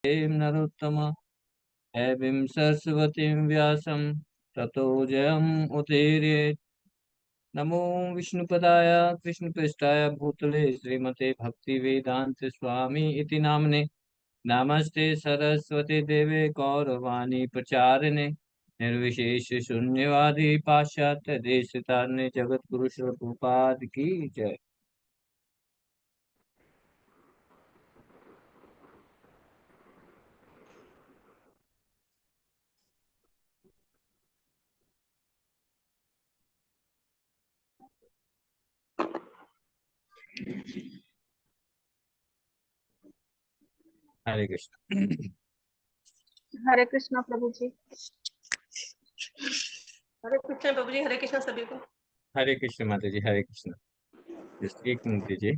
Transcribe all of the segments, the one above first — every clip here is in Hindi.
नरोत्तम देवीं सरस्वतीं व्यासं ततो जयमुदीरये। नमो विष्णुपदाय कृष्णपृष्ठाय भूतले श्रीमते भक्तिवेदांत स्वामी इति नाम्ने। नमस्ते सरस्वती देवे गौरवाणी प्रचारिणे निर्विशेष शून्यवादी पाश्चात्य देशतारिणे जगत गुरु प्रभुपाद की जय। हरे कृष्ण। हरे कृष्णा प्रभु जी। हरे कृष्ण प्रभु जी। हरे कृष्ण सभी को। हरे कृष्ण माता जी। हरे कृष्ण। जस्ट एक मिनट दीजिए।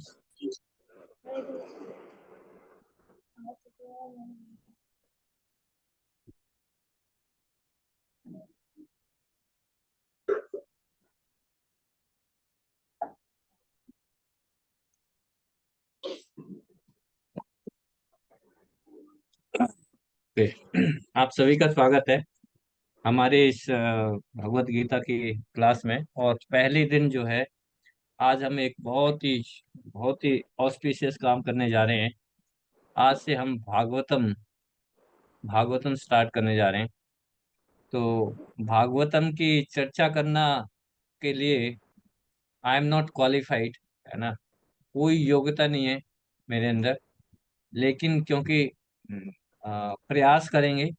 आप सभी का स्वागत है हमारे इस भगवत गीता की क्लास में। और पहले दिन जो है, आज हम एक बहुत ही ऑस्पिशियस काम करने जा रहे हैं। आज से हम भागवतम भागवतम स्टार्ट करने जा रहे हैं। तो भागवतम की चर्चा करना के लिए आई एम नॉट क्वालिफाइड, है ना। कोई योग्यता नहीं है मेरे अंदर। लेकिन क्योंकि प्रयास करेंगे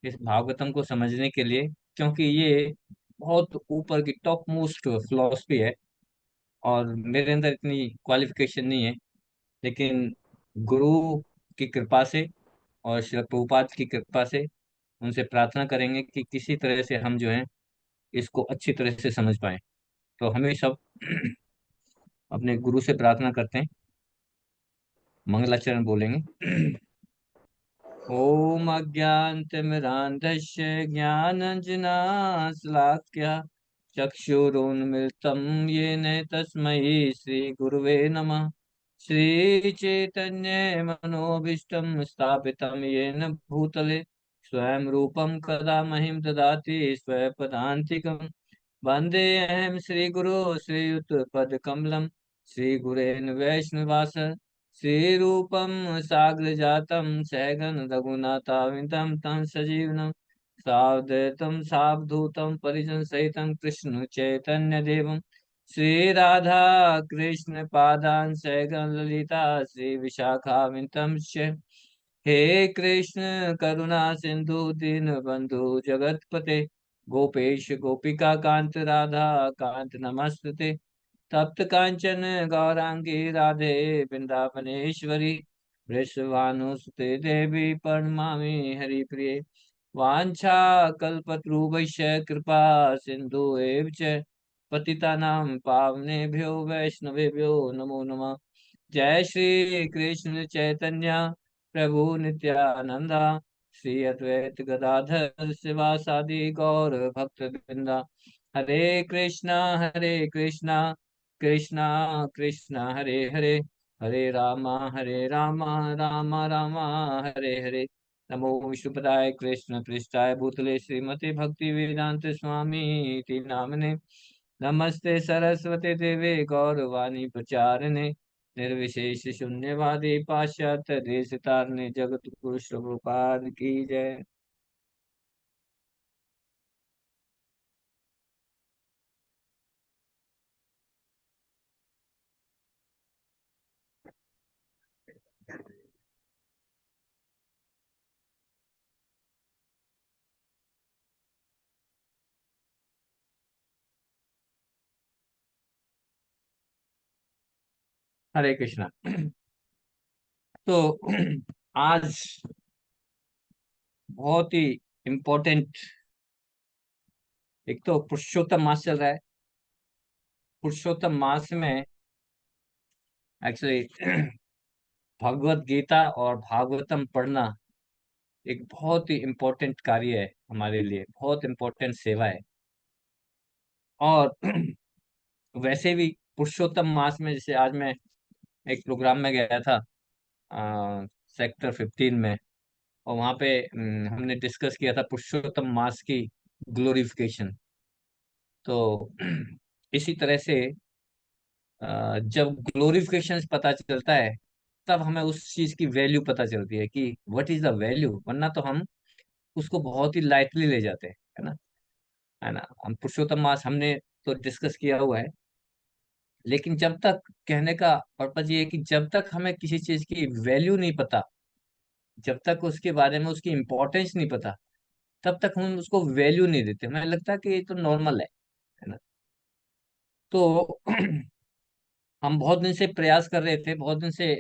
इस भागवतम को समझने के लिए, क्योंकि ये बहुत ऊपर की टॉप मोस्ट फिलॉसफी है और मेरे अंदर इतनी क्वालिफिकेशन नहीं है। लेकिन गुरु की कृपा से और श्री प्रभुपाद की कृपा से उनसे प्रार्थना करेंगे कि किसी तरह से हम जो है इसको अच्छी तरह से समझ पाए। तो हमें सब अपने गुरु से प्रार्थना करते हैं, मंगलाचरण बोलेंगे। ओम अज्ञानतिमिरान्धस्य ज्ञानाञ्जनाशलाकया चक्षुरुन्मिलितं येन तस्मै श्रीगुरवे नमः। श्रीचैतन्यमनोभीष्टं स्थापितं येन भूतले स्वयं रूपं कदा मह्यं ददाति स्वपदान्तिकं। वन्देऽहं श्रीगुरो श्रीयुतपदकमलं श्रीगुरेन् वैष्णवास श्रीरूपं साग्रजातं सहगण रघुनाथाविन्दं तं सजीवनं सावधूतं सावधूतं परिजनसहितं कृष्ण चैतन्यदेवं श्रीराधा कृष्ण पादान् सहगण ललिता श्रीविशाखाविन्दं च। हे कृष्ण करुणा सिंधु दीनबंधु जगतपते गोपेश गोपिका कांत राधा कांत नमस्ते। तप्त कांचन गौरांगी राधे वृंदावनेश्वरी वृषभानुसुते देवी प्रणमामि हरिप्रिये। वाञ्छा कल्पतरुभ्यश्च कृपा सिन्धु एव च पतितानां पावनेभ्यो वैष्णवेभ्यो नमो नमः। जय श्री कृष्ण चैतन्य प्रभु नित्यानंदा श्री अद्वैत गदाधर शिवासादि गौर भक्त वृंदा। हरे कृष्णा कृष्णा कृष्णा हरे हरे हरे रामा राम राम हरे हरे। नमो विष्णुपदाय कृष्ण पृष्ठाय भूतले श्रीमते भक्ति वेदांत स्वामी इति नामने। नमस्ते सरस्वती देवे गौरवाणी प्रचारिणे निर्विशेष शून्यवादी पाश्चात्य देश तारणे जगत गुरु प्रभुपाद की जय। हरे कृष्णा। तो आज बहुत ही इम्पोर्टेंट, एक तो पुरुषोत्तम मास चल रहा है। पुरुषोत्तम मास में एक्चुअली भगवत गीता और भागवतम पढ़ना एक बहुत ही इम्पोर्टेंट कार्य है, हमारे लिए बहुत इम्पोर्टेंट सेवा है। और वैसे भी पुरुषोत्तम मास में, जैसे आज मैं एक प्रोग्राम में गया था सेक्टर 15 में, और वहां पे हमने डिस्कस किया था पुरुषोत्तम मास की ग्लोरिफिकेशन। तो इसी तरह से जब ग्लोरिफिकेशन पता चलता है, तब हमें उस चीज की वैल्यू पता चलती है कि व्हाट इज द वैल्यू, वरना तो हम उसको बहुत ही लाइटली ले जाते हैं, है ना। है ना, हम पुरुषोत्तम मास हमने तो डिस्कस किया हुआ है। लेकिन जब तक, कहने का पर्पज ये है कि जब तक हमें किसी चीज की वैल्यू नहीं पता, जब तक उसके बारे में उसकी इम्पोर्टेंस नहीं पता, तब तक हम उसको वैल्यू नहीं देते। हमें लगता है कि ये तो नॉर्मल है ना। तो हम बहुत दिन से प्रयास कर रहे थे, बहुत दिन से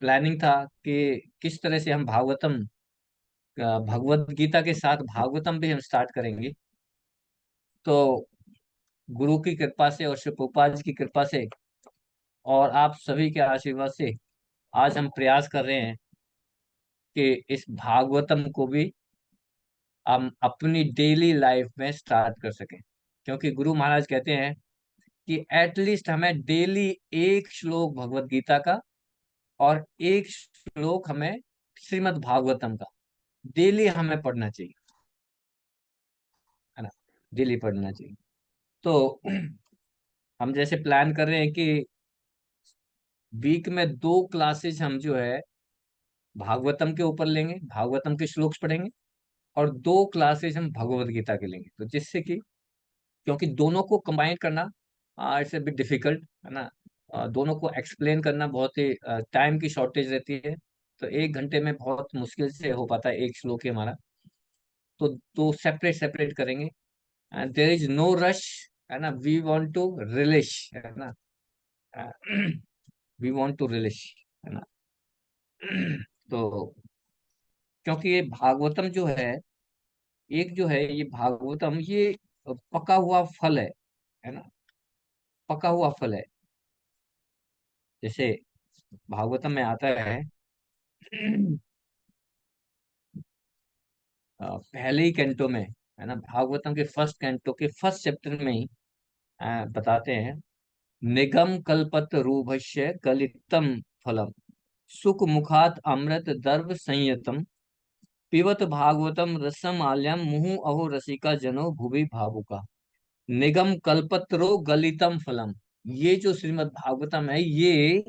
प्लानिंग था कि किस तरह से हम भागवतम, भगवत गीता के साथ भागवतम भी हम स्टार्ट करेंगे। तो गुरु की कृपा से और श्री प्रभुपाद जी की कृपा से और आप सभी के आशीर्वाद से आज हम प्रयास कर रहे हैं कि इस भागवतम को भी हम अपनी डेली लाइफ में स्टार्ट कर सकें। क्योंकि गुरु महाराज कहते हैं कि एटलीस्ट हमें डेली एक श्लोक भगवत गीता का और एक श्लोक हमें श्रीमद् भागवतम का डेली हमें पढ़ना चाहिए, है ना। डेली पढ़ना चाहिए। तो हम जैसे प्लान कर रहे हैं कि वीक में 2 क्लासेस हम जो है भागवतम के ऊपर लेंगे, भागवतम के श्लोक पढ़ेंगे, और 2 क्लासेस हम भगवत गीता के लेंगे। तो जिससे कि, क्योंकि दोनों को कंबाइन करना इट्स ए बिट डिफिकल्ट, है ना। दोनों को एक्सप्लेन करना बहुत ही टाइम की शॉर्टेज रहती है। तो 1 घंटे में बहुत मुश्किल से हो पाता है एक श्लोक ही हमारा। तो दो सेपरेट सेपरेट करेंगे। And there is no rush, है ना। वी वांट टू रिलिश, है ना। वी वांट टू रिलिश, है ना। तो क्योंकि ये भागवतम जो है, एक जो है ये भागवतम, ये पका हुआ फल है ना। पका हुआ फल है। जैसे भागवतम में आता है, पहले ही कैंटो में, है ना, भागवतम के फर्स्ट कैंटो के फर्स्ट चैप्टर में ही बताते हैं, निगम कल्पत रूभस्य गलितम फलम, सुख मुखात अमृत दर्भ संयतम, पिबत भागवतम रसम आल्यम मुहु अहो रसिका जनो भुवि भावुका, निगम कल्पत्रो गलितम फलम। ये जो श्रीमद् भागवतम है, ये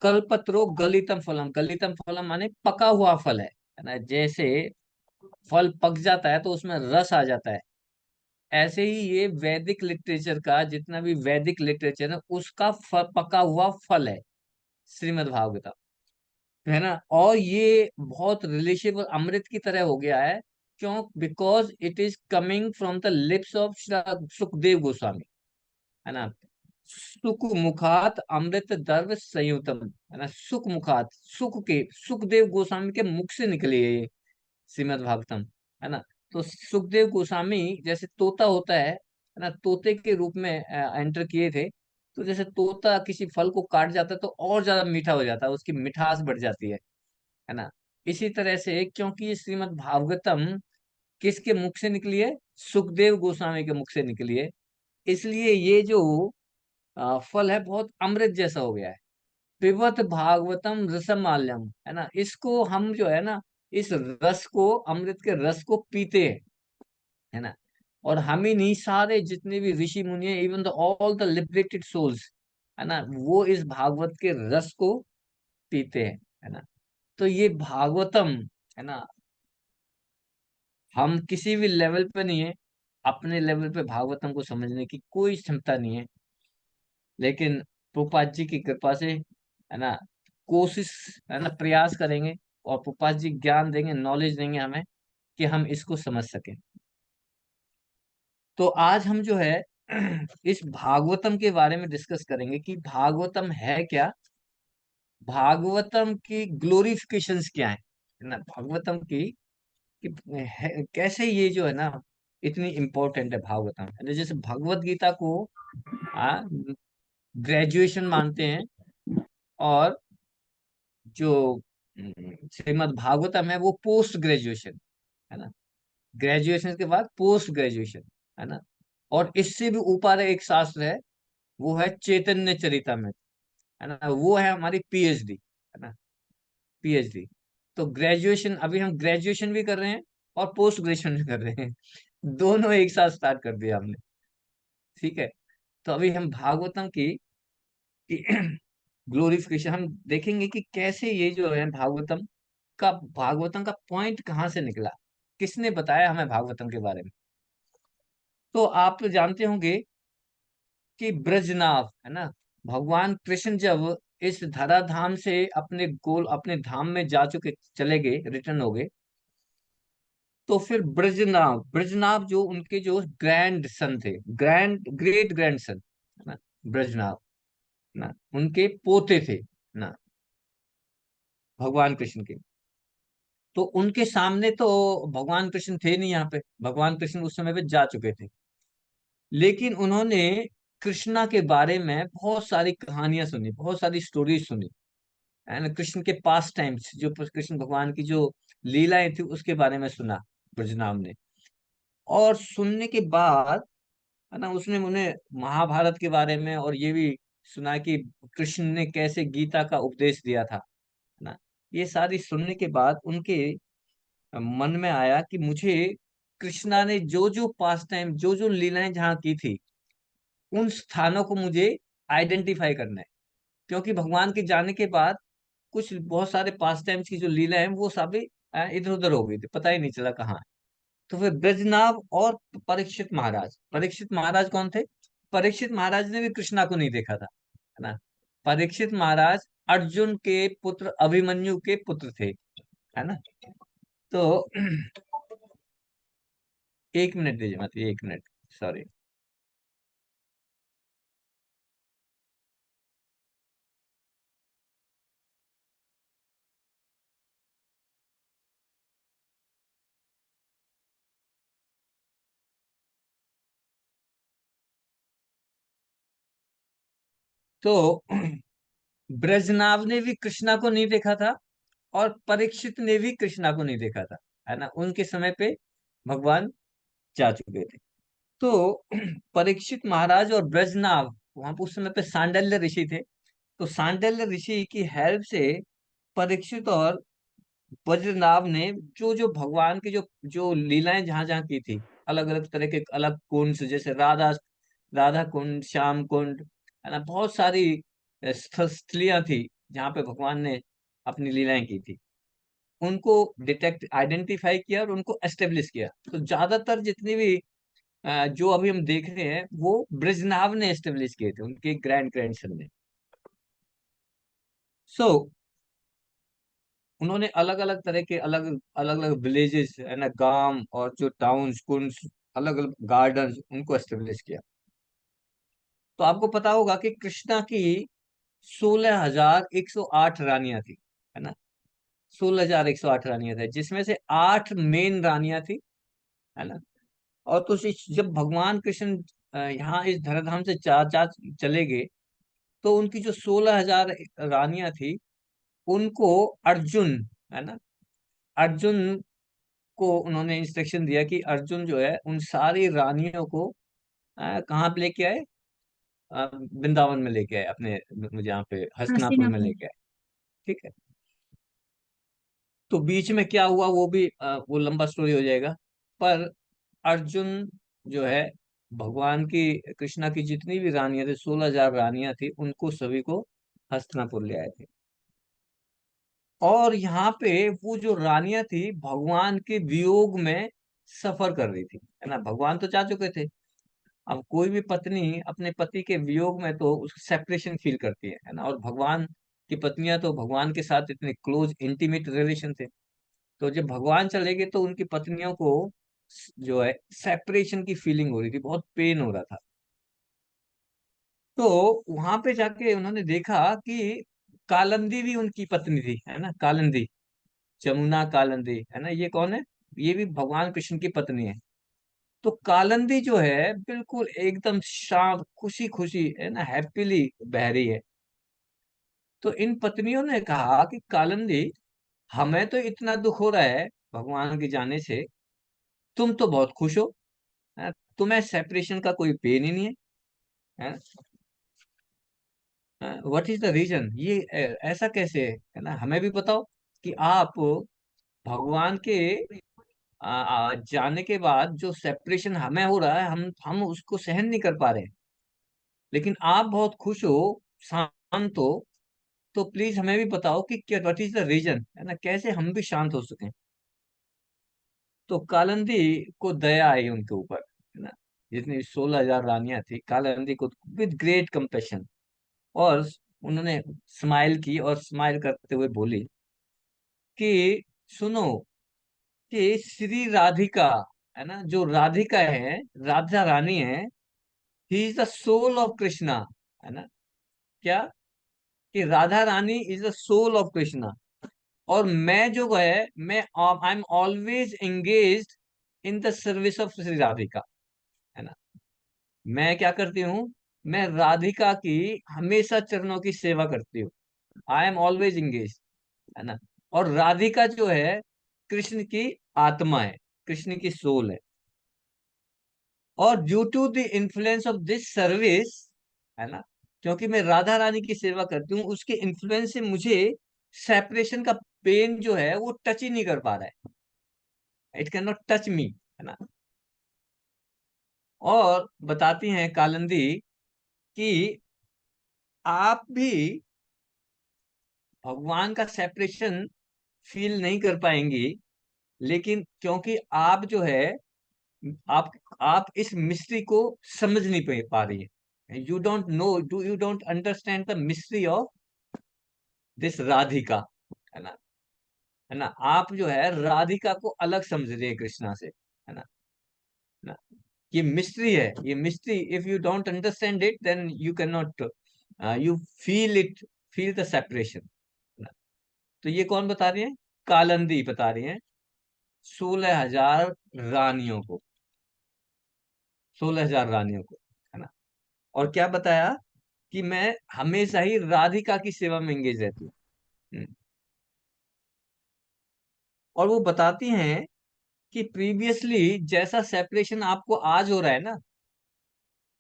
कल्पत्रो गलितम फलम, गलितम फलम माने पका हुआ फल है ना। जैसे फल पक जाता है तो उसमें रस आ जाता है, ऐसे ही ये वैदिक लिटरेचर का, जितना भी वैदिक लिटरेचर है उसका पका हुआ फल है श्रीमद् भागवतम, है ना। और ये बहुत रिलेशेबल अमृत की तरह हो गया है। क्यों? Because it is coming from the lips of Sukhdev Goswami, है ना। सुख मुखात अमृत द्रव संयुतम, है ना। सुख मुखात, सुखदेव गोस्वामी के मुख से निकली है ये श्रीमद् भागवतम, है ना। तो सुखदेव गोस्वामी जैसे तोता होता है ना, तोते के रूप में एंटर किए थे। तो जैसे तोता किसी फल को काट जाता है तो और ज्यादा मीठा हो जाता है, उसकी मिठास बढ़ जाती है ना। इसी तरह से, क्योंकि ये श्रीमद् भागवतम किसके मुख से निकली है? सुखदेव गोस्वामी के मुख से निकली है। इसलिए ये जो फल है बहुत अमृत जैसा हो गया है। पिबत भागवतम रसमाल्यम, है ना। इसको हम जो है ना, इस रस को, अमृत के रस को पीते हैं, है ना। और हम ही नहीं, सारे जितने भी ऋषि मुनि हैं, even the all the liberated souls, है ना, वो इस भागवत के रस को पीते हैं, है ना। तो ये भागवतम, है ना, हम किसी भी लेवल पे नहीं है, अपने लेवल पे भागवतम को समझने की कोई क्षमता नहीं है। लेकिन प्रभुपाद जी की कृपा से, है ना, कोशिश, है ना, प्रयास करेंगे, और प्रभुपाद जी ज्ञान देंगे, नॉलेज देंगे हमें कि हम इसको समझ सकें। तो आज हम जो है इस भागवतम के बारे में डिस्कस करेंगे कि भागवतम है क्या, भागवतम की ग्लोरिफिकेशंस क्या है ना, भागवतम की कि कैसे ये जो है ना इतनी इम्पोर्टेंट है भागवतम, है ना। जैसे भगवत गीता को ग्रेजुएशन मानते हैं, और जो श्रीमद् भागवतम है वो पोस्ट ग्रेजुएशन, है ना। ग्रेजुएशन के बाद पोस्ट ग्रेजुएशन, है ना। और इससे भी ऊपर एक शास्त्र है, वो है चैतन्य चरितमृत, है ना। वो है हमारी पीएचडी, है ना, पीएचडी। तो ग्रेजुएशन, अभी हम ग्रेजुएशन भी कर रहे हैं और पोस्ट ग्रेजुएशन भी कर रहे हैं, दोनों एक साथ स्टार्ट कर दिया हमने। ठीक है। तो अभी हम भागवतम की ग्लोरिफिकेशन हम देखेंगे कि कैसे ये जो है भागवतम का पॉइंट कहाँ से निकला, किसने बताया हमें भागवतम के बारे में। तो आप तो जानते होंगे कि ब्रजनाभ है ना, भगवान कृष्ण जब इस धराधाम से अपने धाम में जा चुके, चले गए, रिटर्न हो गए, तो फिर ब्रजनाभ ब्रजनाभ जो उनके जो ग्रैंड सन थे, ग्रेट ग्रैंड सन है ना, ब्रजनाभ ना, उनके पोते थे ना, भगवान कृष्ण के। तो उनके सामने तो भगवान कृष्ण थे नहीं, यहाँ पे भगवान कृष्ण उस समय पे जा चुके थे। लेकिन उन्होंने कृष्णा के बारे में बहुत सारी कहानियां सुनी, बहुत सारी स्टोरीज सुनी, है ना, कृष्ण के पास टाइम्स, जो कृष्ण भगवान की जो लीलाएं थी उसके बारे में सुना ब्रजनाम ने। और सुनने के बाद, है ना, उसने उन्हें महाभारत के बारे में और ये भी सुना कि कृष्ण ने कैसे गीता का उपदेश दिया था, है ना। ये सारी सुनने के बाद उनके मन में आया कि मुझे कृष्णा ने जो जो पास टाइम, जो जो लीलाएं जहाँ की थी, उन स्थानों को मुझे आइडेंटिफाई करना है। क्योंकि भगवान के जाने के बाद कुछ बहुत सारे पास टाइम्स की जो लीला है वो सभी इधर उधर हो गई थी, पता ही नहीं चला कहाँ है। तो फिर ब्रजनाभ और परीक्षित महाराज कौन थे? परीक्षित महाराज ने भी कृष्णा को नहीं देखा था, है ना। परीक्षित महाराज अर्जुन के पुत्र अभिमन्यु के पुत्र थे, है ना। तो एक मिनट दीजिए, मत, एक मिनट, सॉरी। तो ब्रजनाभ ने भी कृष्णा को नहीं देखा था, और परीक्षित ने भी कृष्णा को नहीं देखा था, है ना। उनके समय पे भगवान जा चुके थे। तो परीक्षित महाराज और ब्रजनाभ वहां पर उस समय पे सांडल्य ऋषि थे। तो सांडल्य ऋषि की हेल्प से परीक्षित और ब्रजनाभ ने जो जो भगवान की जो जो लीलाएं जहां जहां की थी, अलग अलग तरह के अलग कुंड, जैसे राधा राधा कुंड, श्याम कुंड, है ना, बहुत सारी स्थलियां थी जहाँ पे भगवान ने अपनी लीलाएं की थी, उनको आइडेंटिफाई किया और उनको एस्टेब्लिश किया। तो ज्यादातर जितनी भी जो अभी हम देख रहे हैं वो ब्रजनाभ ने एस्टेब्लिश किए थे, उनके ग्रैंड ग्रैंडसन ने। सो उन्होंने अलग अलग तरह के अलग अलग अलग विलेजेस, है ना, गांव और जो टाउन्स, कुंड्स, अलग अलग गार्डन, उनको एस्टेब्लिश किया। तो आपको पता होगा कि कृष्णा की 16,108 रानियां थी, है ना। 16,108 रानियां थी, जिसमें से 8 मेन रानियां थी, है ना। और तो जब भगवान कृष्ण यहाँ इस धराधाम से चार चार चले गए, तो उनकी जो 16,000 रानियां थी, उनको अर्जुन, है ना, अर्जुन को उन्होंने इंस्ट्रक्शन दिया कि अर्जुन जो है उन सारी रानियों को कहाँ पे लेके आए, वृंदावन में लेके आए, अपने जहाँ पे हस्तिनापुर में हस्तिनापुर। लेके आए। ठीक है। तो बीच में क्या हुआ वो भी वो लंबा स्टोरी हो जाएगा। पर अर्जुन जो है, भगवान की, कृष्णा की जितनी भी रानियां थी, 16,000 रानियां थी, उनको सभी को हस्तिनापुर ले आए थे। और यहाँ पे वो जो रानियां थी भगवान के वियोग में सफर कर रही थी, है ना। भगवान तो जा चुके थे। अब कोई भी पत्नी अपने पति के वियोग में तो उसकी सेपरेशन फील करती है ना। और भगवान की पत्नियां तो भगवान के साथ इतने क्लोज इंटीमेट रिलेशन थे। तो जब भगवान चले गए तो उनकी पत्नियों को जो है सेपरेशन की फीलिंग हो रही थी, बहुत पेन हो रहा था। तो वहां पे जाके उन्होंने देखा कि कालंदी भी उनकी पत्नी थी, है ना, कालंदी, जमुना कालंदी, है ना, ये कौन है? ये भी भगवान कृष्ण की पत्नी है। तो कालंदी जो है बिल्कुल एकदम शांत, खुशी खुशी, है ना, हैप्पीली बह रही है। तो इन पत्नियों ने कहा कि कालंदी, हमें तो इतना दुख हो रहा है भगवान के जाने से, तुम तो बहुत खुश हो, है? तुम्हें सेपरेशन का कोई पेन ही नहीं है, व्हाट इज द रीजन, ये ऐसा कैसे है ना, हमें भी बताओ। कि आप भगवान के जाने के बाद जो सेपरेशन हमें हो रहा है, हम उसको सहन नहीं कर पा रहे हैं। लेकिन आप बहुत खुश हो, शांत हो, तो प्लीज हमें भी बताओ कि क्या, व्हाट इज द रीजन, है ना, कैसे हम भी शांत हो सकें। तो कालिंदी को दया आई उनके ऊपर, है ना। जितनी 16,000 रानियां थी, कालिंदी को विद ग्रेट कंपेशन, और उन्होंने स्माइल की और स्माइल करते हुए बोली कि सुनो, कि श्री राधिका, है ना, जो राधिका है, राधा रानी है, he is the soul of Krishna, है ना। क्या, कि Radha Rani is the soul of Krishna, और मैं जो है, मैं I am always engaged in the service of Shri Radhika, है ना। मैं क्या करती हूँ, मैं राधिका की हमेशा चरणों की सेवा करती हूँ। आई एम ऑलवेज एंगेज, है ना। और राधिका जो है, कृष्ण की आत्मा है, कृष्ण की सोल है। और due to the influence of this service, है ना, क्योंकि मैं राधा रानी की सेवा करती हूँ, उसके इन्फ्लुएंस से मुझे सेपरेशन का पेन जो है वो टच ही नहीं कर पा रहा है। It can not touch me, है ना। और बताती हैं कालिंदी कि आप भी भगवान का सेपरेशन फील नहीं कर पाएंगी, लेकिन क्योंकि आप जो है, आप आप इस मिस्ट्री को समझ नहीं पा रही है। You don't know, you don't understand the mystery of this Radhika, है ना। है ना, आप जो है राधिका को अलग समझ रही है कृष्णा से, है ना। ना, ये मिस्ट्री है, ये mystery, if you don't understand it then you can not, you feel it, feel the separation. तो ये कौन बता रही है, कालंदी बता रही है 16,000 रानियों को, 16,000 रानियों को, है ना। और क्या बताया, कि मैं हमेशा ही राधिका की सेवा में एंगेज रहती हूँ। हम्म। और वो बताती हैं कि प्रीवियसली जैसा सेपरेशन आपको आज हो रहा है ना,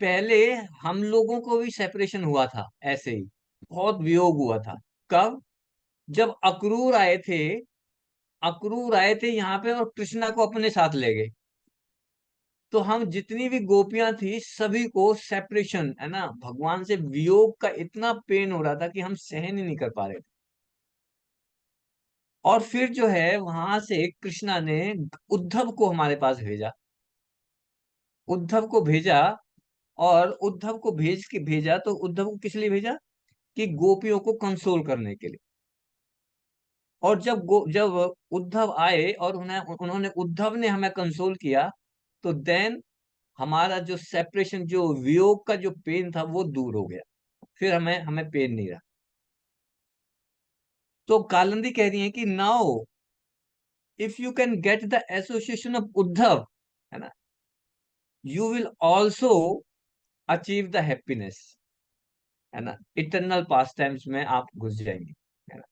पहले हम लोगों को भी सेपरेशन हुआ था ऐसे ही, बहुत वियोग हुआ था। कब, जब अक्रूर आए थे यहाँ पे और कृष्णा को अपने साथ ले गए, तो हम जितनी भी गोपियां थी सभी को सेपरेशन, है ना, भगवान से वियोग का इतना पेन हो रहा था कि हम सहन ही नहीं कर पा रहे थे। और फिर जो है वहां से कृष्णा ने उद्धव को हमारे पास भेजा, उद्धव को भेजा, और उद्धव को भेजा तो उद्धव को किस लिए भेजा, कि गोपियों को कंसोल करने के लिए। और जब उद्धव आए और उन्होंने उद्धव ने हमें कंसोल किया, तो देन हमारा जो सेपरेशन, जो वियोग का जो पेन था वो दूर हो गया, फिर हमें हमें पेन नहीं रहा। तो कालिंदी कह रही है कि now if you can get the association of Uddhav, है ना, you will also achieve the happiness, है ना, इटरनल पास टाइम्स में आप घुस जाएंगे, है ना।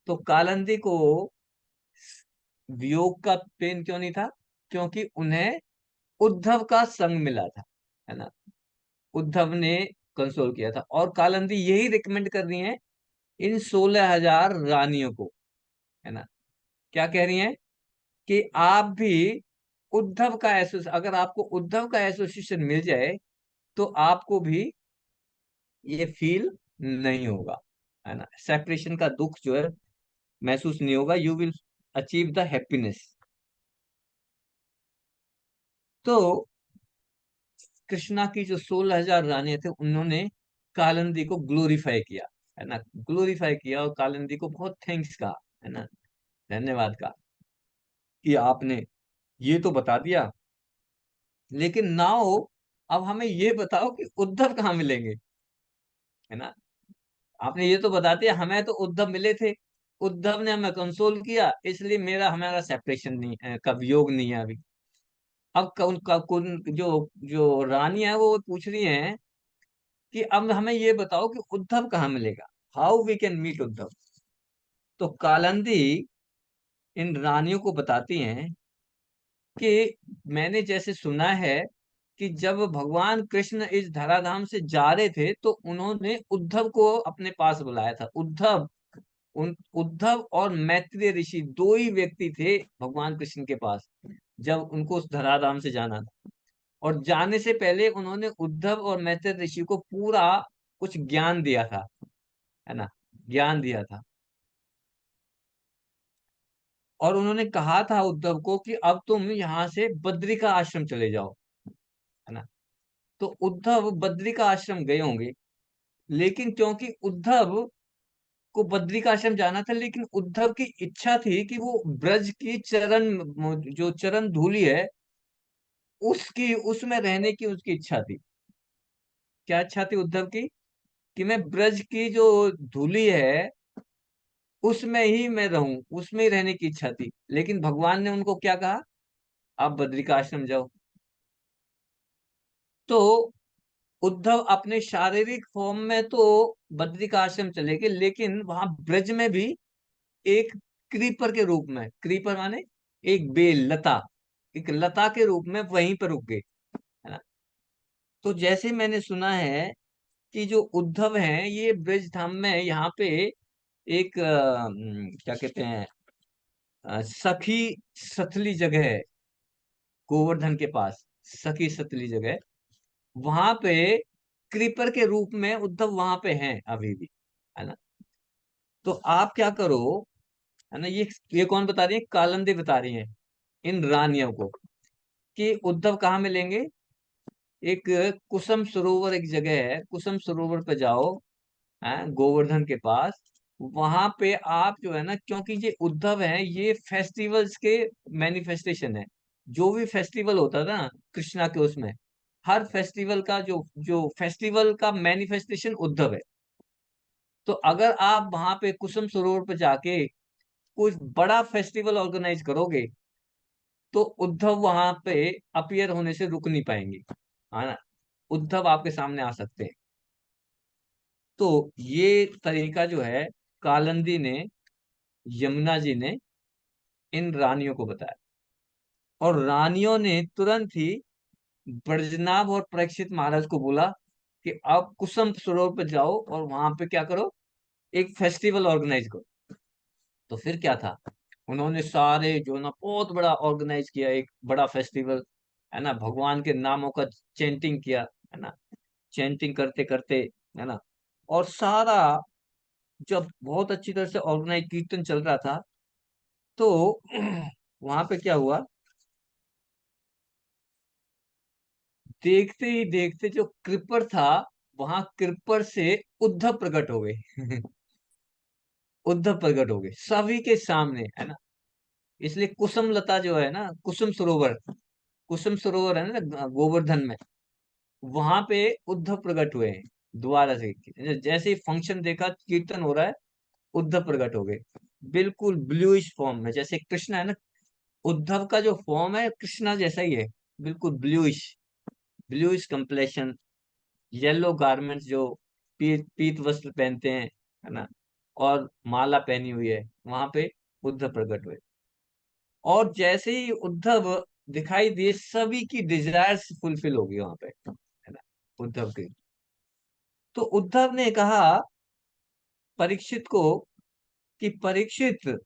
तो कालिंदी को वियोग का पेन क्यों नहीं था, क्योंकि उन्हें उद्धव का संग मिला था, है ना। उद्धव ने कंसोल किया था, और कालिंदी यही रिकमेंड कर रही है इन 16,000 रानियों को, है ना। क्या कह रही हैं, कि आप भी उद्धव का अगर आपको उद्धव का एसोसिएशन मिल जाए, तो आपको भी ये फील नहीं होगा, है ना, सेपरेशन का दुख जो है महसूस नहीं होगा, you will achieve the happiness. तो कृष्णा की जो 16,000 रानियां थे, उन्होंने कालिंदी को ग्लोरीफाई किया, है ना, ग्लोरीफाई किया, और कालिंदी को बहुत थैंक्स कहा, है ना, धन्यवाद कहा, कि आपने ये तो बता दिया, लेकिन नाउ अब हमें ये बताओ कि उद्धव कहाँ मिलेंगे, है ना। आपने ये तो बता दिया, हमें तो उद्धव मिले थे, उद्धव ने हमें कंसोल किया, इसलिए हमारा सेपरेशन नहीं का वियोग नहीं है अभी। अब उनका जो जो रानी है वो पूछ रही हैं कि अब हमें ये बताओ कि उद्धव कहाँ मिलेगा, how we can meet Uddhav. तो कालिंदी इन रानियों को बताती हैं कि मैंने जैसे सुना है कि जब भगवान कृष्ण इस धराधाम से जा रहे थे, तो उन्होंने उद्धव को अपने पास बुलाया था। उद्धव, उन उद्धव और मैत्रेय ऋषि दो ही व्यक्ति थे भगवान कृष्ण के पास, जब उनको उस धराधाम से जाना था। और जाने से पहले उन्होंने उद्धव और मैत्रेय ऋषि को पूरा कुछ ज्ञान दिया था, है ना, ज्ञान दिया था। और उन्होंने कहा था उद्धव को कि अब तुम यहाँ से बद्री का आश्रम चले जाओ, है ना। तो उद्धव बद्री का आश्रम गए होंगे, लेकिन क्योंकि उद्धव को बद्री का आश्रम जाना था, लेकिन उद्धव की इच्छा थी कि वो ब्रज की चरण, जो चरण धूलि है, उसकी उसमें रहने की उसकी इच्छा थी। क्या इच्छा थी उद्धव की? कि मैं ब्रज की जो धूलि है उसमें ही मैं रहूं, उसमें ही रहने की इच्छा थी। लेकिन भगवान ने उनको क्या कहा? आप बद्री का आश्रम जाओ। तो उद्धव अपने शारीरिक फॉर्म में तो बद्री का आश्रम चले गए, लेकिन वहां ब्रज में भी एक क्रीपर के रूप में, क्रीपर माने एक बेल लता, एक लता के रूप में वहीं पर रुक गए, है ना। तो जैसे मैंने सुना है कि जो उद्धव हैं ये ब्रज धाम में यहाँ पे एक क्या कहते हैं, सखी सतली जगह है, गोवर्धन के पास सखी सतली जगह, वहां पे क्रीपर के रूप में उद्धव वहां पे हैं अभी भी, है ना। तो आप क्या करो, है ना, ये कौन बता रही है? कालंदी बता रही है इन रानियों को कि उद्धव कहाँ मिलेंगे। एक कुसुम सरोवर एक जगह है, कुसुम सरोवर पे जाओ, है, गोवर्धन के पास। वहां पे आप जो है ना, क्योंकि ये उद्धव है, ये फेस्टिवल्स के मैनिफेस्टेशन है। जो भी फेस्टिवल होता था ना कृष्णा के, उसमें हर फेस्टिवल का जो जो फेस्टिवल का मैनिफेस्टेशन उद्धव है। तो अगर आप वहां पे कुसुम सरोवर पे जाके कोई बड़ा फेस्टिवल ऑर्गेनाइज करोगे, तो उद्धव वहां पे अपीयर होने से रुक नहीं पाएंगे, है ना। उद्धव आपके सामने आ सकते हैं। तो ये तरीका जो है, कालंदी ने, यमुना जी ने इन रानियों को बताया। और रानियों ने तुरंत ही ब्रजनाभ और परीक्षित महाराज को बोला कि आप कुसुम सरोवर पर जाओ और वहां पे क्या करो, एक फेस्टिवल ऑर्गेनाइज करो। तो फिर क्या था, उन्होंने सारे जो ना बहुत बड़ा ऑर्गेनाइज किया, एक बड़ा फेस्टिवल, है ना, भगवान के नामों का चैंटिंग किया, है ना, चैंटिंग करते करते, है ना। और सारा जब बहुत अच्छी तरह से ऑर्गेनाइज कीर्तन चल रहा था, तो वहां पे क्या हुआ, देखते ही देखते जो कृपर था, वहां कृपर से उद्धव प्रकट हो गए। उद्धव प्रकट हो गए सभी के सामने, है ना। इसलिए कुसुम लता जो है ना, कुसुम सरोवर, कुसुम सरोवर है ना गोवर्धन में, वहां पे उद्धव प्रकट हुए हैं दोबारा से। जैसे ही फंक्शन देखा, कीर्तन हो रहा है, उद्धव प्रकट हो गए, बिल्कुल ब्लूइश फॉर्म में, जैसे कृष्णा है ना। उद्धव का जो फॉर्म है कृष्णा जैसा ही है, बिल्कुल bluish, bluish completion, yellow garments, जो पीत वस्त्र पहनते हैं, है ना, और माला पहनी हुई है, वहां पे उद्धव प्रकट हुए। और जैसे ही उद्धव दिखाई दिए, सभी की डिजायर्स फुलफिल हो गई वहां पे, है ना, उद्धव की। तो उद्धव ने कहा परीक्षित को कि परीक्षित,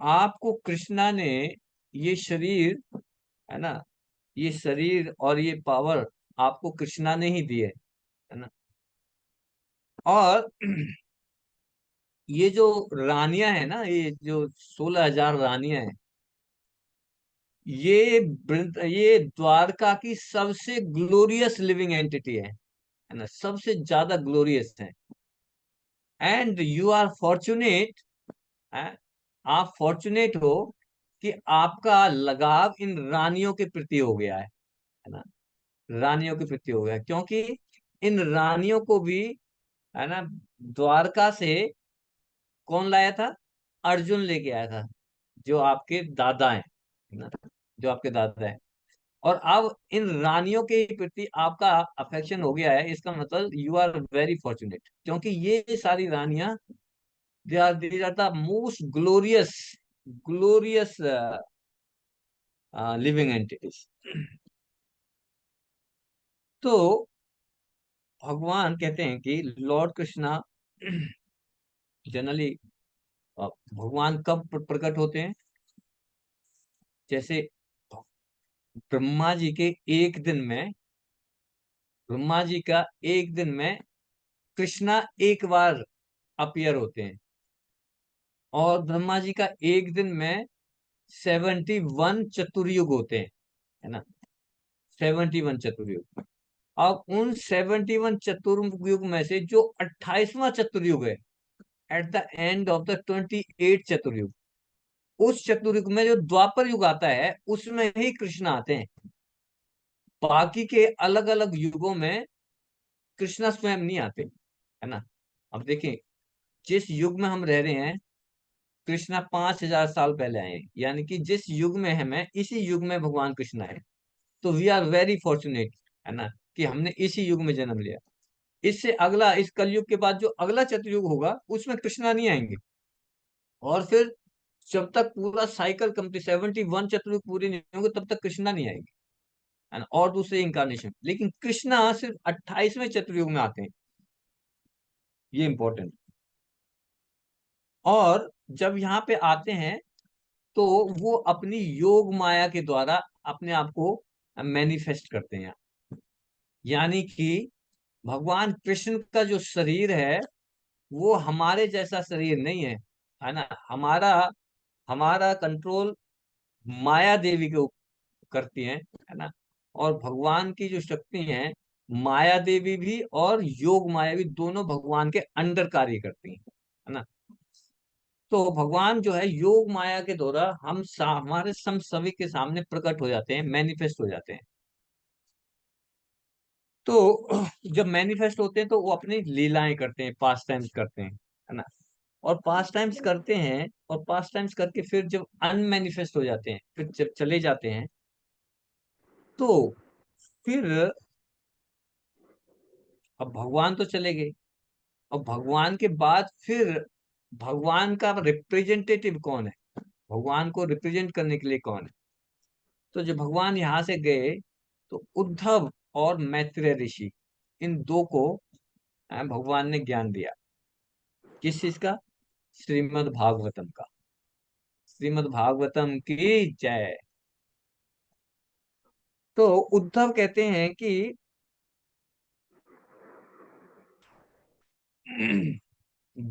आपको कृष्णा ने ये शरीर, है ना, ये शरीर और ये पावर आपको कृष्णा ने ही दी है ना। और ये जो रानियां है ना, ये जो 16,000 रानियां हैं, ये द्वारका की सबसे ग्लोरियस लिविंग एंटिटी है ना, सबसे ज्यादा ग्लोरियस है। एंड यू आर फॉर्चुनेट, आप फॉर्चुनेट हो कि आपका लगाव इन रानियों के प्रति हो गया है ना, रानियों के प्रति हो गया, क्योंकि इन रानियों को भी, है ना, द्वारका से कौन लाया था? अर्जुन लेके आया था, जो आपके दादा हैं, है ना, जो आपके दादा हैं। और अब इन रानियों के प्रति आपका अफेक्शन हो गया है, इसका मतलब यू आर वेरी फॉर्चुनेट, क्योंकि ये सारी रानियां, they are the most glorious, glorious living entities. तो भगवान कहते हैं कि लॉर्ड कृष्णा जनरली भगवान कब प्रकट होते हैं? जैसे ब्रह्मा जी के एक दिन में, ब्रह्मा जी का एक दिन में कृष्णा एक बार अपीयर होते हैं, और ब्रह्मा जी का एक दिन में 71 चतुर्युग होते हैं, है ना। 71 चतुर्युग। अब उन 71 चतुर्युग में से जो 28वां चतुर्युग है, at the end of the 28 चतुर्युग, उस चतुर्युग में जो द्वापर युग आता है उसमें ही कृष्ण आते हैं। बाकी के अलग अलग युगों में कृष्णा स्वयं नहीं आते, है ना। अब देखें, जिस युग में हम रह रहे हैं, कृष्णा 5000 साल पहले आए हैं, यानी कि जिस युग में हमें, इसी युग में भगवान कृष्ण आए। तो वी आर वेरी फॉर्चुनेट, है ना, कि हमने इसी युग में जन्म लिया। इससे अगला, इस कलयुग के बाद जो अगला चतुर्युग होगा उसमें कृष्णा नहीं आएंगे। और फिर जब तक पूरा साइकिल कंप्लीट, 71 चतुर्युग पूरी नहीं होंगे, तब तक कृष्णा नहीं आएंगे, है ना, और दूसरे इंकारनेशन। लेकिन कृष्णा सिर्फ 28वें चतुर्युग में आते हैं, ये इंपॉर्टेंट। और जब यहाँ पे आते हैं तो वो अपनी योग माया के द्वारा अपने आप को मैनिफेस्ट करते हैं। यानी कि भगवान कृष्ण का जो शरीर है वो हमारे जैसा शरीर नहीं है, है ना। हमारा हमारा कंट्रोल माया देवी के करती है ना। और भगवान की जो शक्ति है, माया देवी भी और योग माया भी दोनों भगवान के अंडर कार्य करती है ना। तो भगवान जो है योग माया के द्वारा हमारे सम सभी के सामने प्रकट हो जाते हैं, मैनिफेस्ट हो जाते हैं। तो जब मैनिफेस्ट होते हैं तो वो अपनी लीलाएं करते हैं, पास टाइम्स करते हैं, है ना। और पास टाइम्स करते हैं, और पास टाइम्स करके फिर जब अनमैनिफेस्ट हो जाते हैं, फिर जब चले जाते हैं, तो फिर अब भगवान तो चले गए। और भगवान के बाद फिर भगवान का रिप्रेजेंटेटिव कौन है, भगवान को रिप्रेजेंट करने के लिए कौन है? तो जब भगवान यहाँ से गए, तो उद्धव और मैत्रेय ऋषि, इन दो को भगवान ने ज्ञान दिया। किस चीज का? श्रीमद् भागवतम का। श्रीमद् भागवतम की जय। तो उद्धव कहते हैं कि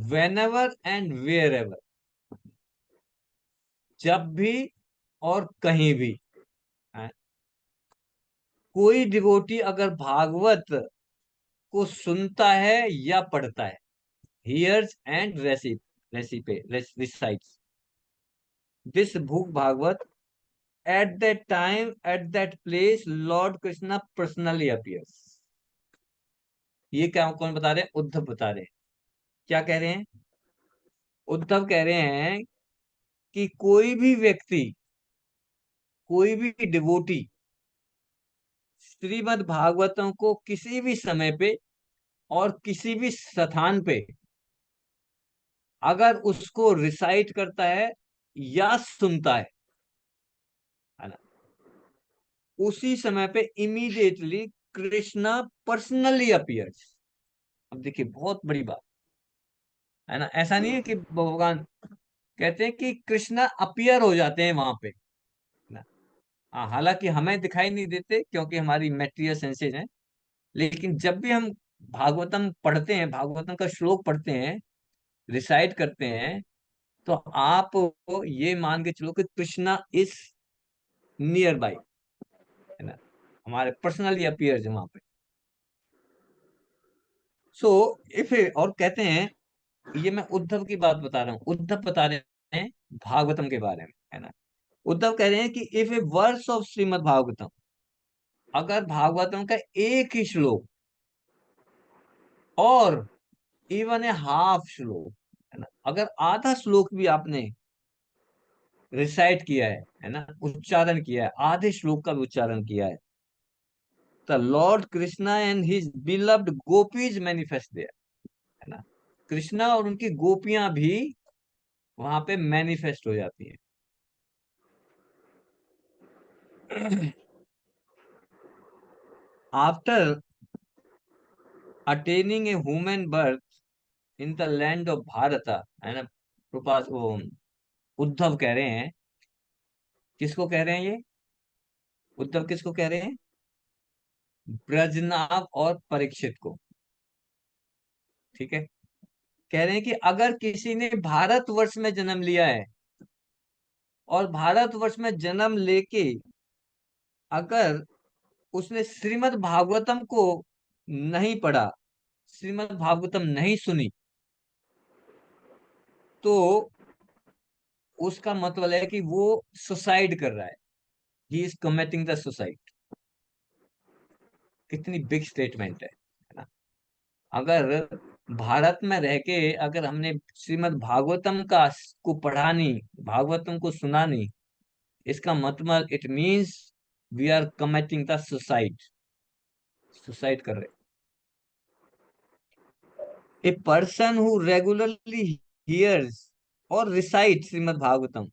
whenever and wherever, जब भी और कहीं भी, है, कोई डिवोटी अगर भागवत को सुनता है या पढ़ता है, hears and recites this book Bhagavat, at that time, at that place, Lord Krishna personally appears। ये क्या, कौन बता रहे हैं? उद्धव बता रहे हैं। क्या कह रहे हैं? उद्धव कह रहे हैं कि कोई भी व्यक्ति, कोई भी डिवोटी श्रीमद् भागवतम को किसी भी समय पे और किसी भी स्थान पे अगर उसको रिसाइट करता है या सुनता है ना, उसी समय पे इमीडिएटली कृष्णा पर्सनली अपीयर्स। अब देखिए, बहुत बड़ी बात, है ना। ऐसा नहीं है कि भगवान, कहते हैं कि कृष्णा अपीयर हो जाते हैं वहां पे ना। हालांकि हमें दिखाई नहीं देते क्योंकि हमारी मैटेरियल सेंसेस हैं। लेकिन जब भी हम भागवतम पढ़ते हैं, भागवतम का श्लोक पढ़ते हैं, रिसाइट करते हैं, तो आप ये मान के चलो कि कृष्णा इज नियर बाई, है ना, हमारे पर्सनली अपीयर्स वहां पे। सो इफ, और कहते हैं, ये मैं उद्धव की बात बता रहा हूँ, उद्धव बता रहे हैं भागवतम के बारे में, है ना। उद्धव कह रहे हैं कि if a verse of Shrimad Bhagavatam, अगर भागवतम का एक ही श्लोक, और इवन ए हाफ श्लोक, है ना, अगर आधा श्लोक भी आपने रिसाइट किया है ना, उच्चारण किया है, आधे श्लोक का भी उच्चारण किया है, the Lord Krishna and his beloved gopis manifest there, है ना। कृष्णा और उनकी गोपियां भी वहां पे मैनिफेस्ट हो जाती हैं। After attaining a human birth, in the land of Bharat, है ना। प्रभास वो उद्धव कह रहे हैं। किसको कह रहे हैं ये? उद्धव किसको कह रहे हैं? ब्रजनाभ और परीक्षित को। ठीक है। कह रहे हैं कि अगर किसी ने भारतवर्ष में जन्म लिया है और भारतवर्ष में जन्म लेके अगर उसने श्रीमद् भागवतम को नहीं पढ़ा, श्रीमद् भागवतम नहीं सुनी, तो उसका मतलब है कि वो सुसाइड कर रहा है। He is committing the suicide. कितनी बिग स्टेटमेंट है ना। अगर भारत में रह के अगर हमने श्रीमद् भागवतम का को पढ़ा नहीं, भागवतम को सुना नहीं, इसका मतलब it means we are committing the suicide. Suicide कर रहे। A person who regularly hears और रिसाइट श्रीमद् भागवतम,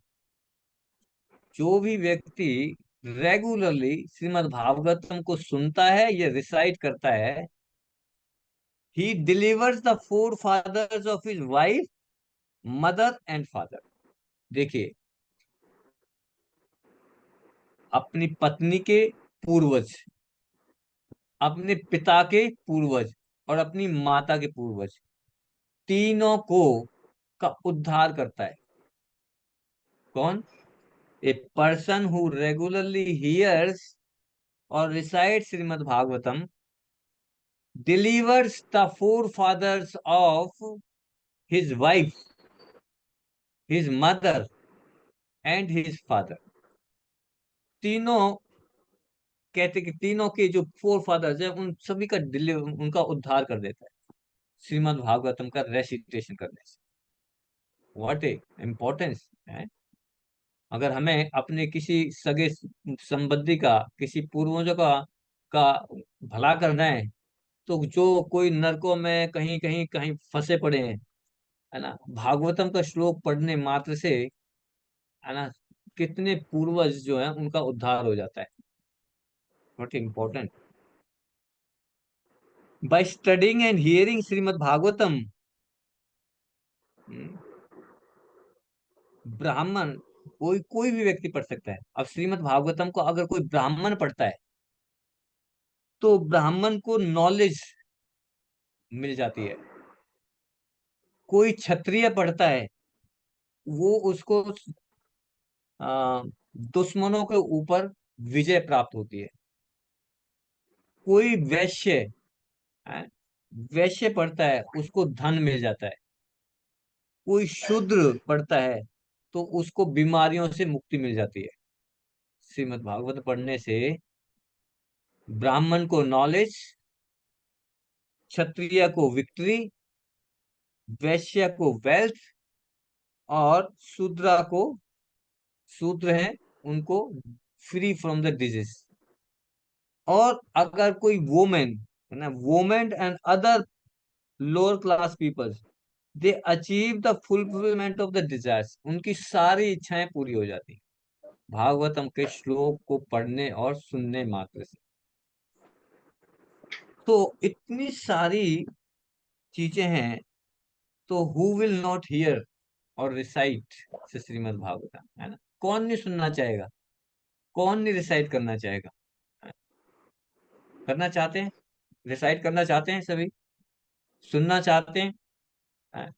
जो भी व्यक्ति रेगुलरली श्रीमद् भागवतम को सुनता है या रिसाइट करता है, he delivers the four fathers of his wife, mother and father. देखिए, अपनी पत्नी के पूर्वज, अपने पिता के पूर्वज और अपनी माता के पूर्वज, तीनों को का उद्धार करता है। कौन? A person who regularly hears और recite Shrimad Bhagavatam delivers the forefathers of his wife, his mother and his father। तीनों कहते कि तीनों के जो फोर फादर्स है उन सभी का उनका उद्धार कर देता है श्रीमद् भागवतम का रेसिटेशन करने से। व्हाट ए इम्पोर्टेंस है। अगर हमें अपने किसी सगे संबंधी का, किसी पूर्वजों का भला करना है, तो जो कोई नरकों में कहीं कहीं कहीं फंसे पड़े हैं, है ना, भागवतम का श्लोक पढ़ने मात्र से, है ना, कितने पूर्वज जो है उनका उद्धार हो जाता है। Not important. By studying and hearing Shrimad Bhagavatam, ब्राह्मण, कोई कोई भी व्यक्ति पढ़ सकता है। अब श्रीमद् भागवतम को अगर कोई ब्राह्मण पढ़ता है तो ब्राह्मण को नॉलेज मिल जाती है। कोई क्षत्रिय पढ़ता है, वो उसको आ, दुश्मनों के ऊपर विजय प्राप्त होती है। कोई वैश्य है, वैश्य पढ़ता है, उसको धन मिल जाता है। कोई शूद्र पढ़ता है तो उसको बीमारियों से मुक्ति मिल जाती है। श्रीमद् भागवत पढ़ने से ब्राह्मण को नॉलेज, क्षत्रिय को विक्ट्री, वैश्य को वेल्थ और शूद्र है उनको फ्री फ्रॉम द डिजीज। और अगर कोई वोमेन, है ना, women and other lower class peoples, they achieve the fulfilment of the desires, उनकी सारी इच्छाएं पूरी हो जाती भागवतम के श्लोक को पढ़ने और सुनने मात्र से। तो इतनी सारी चीजें हैं, तो हु विल नॉट हियर और रिसाइट से श्रीमद् भागवतम, है ना। कौन नहीं सुनना चाहेगा, कौन नहीं रिसाइट करना चाहेगा? करना चाहते हैं, रिसाइट करना चाहते हैं सभी, सुनना चाहते हैं, है?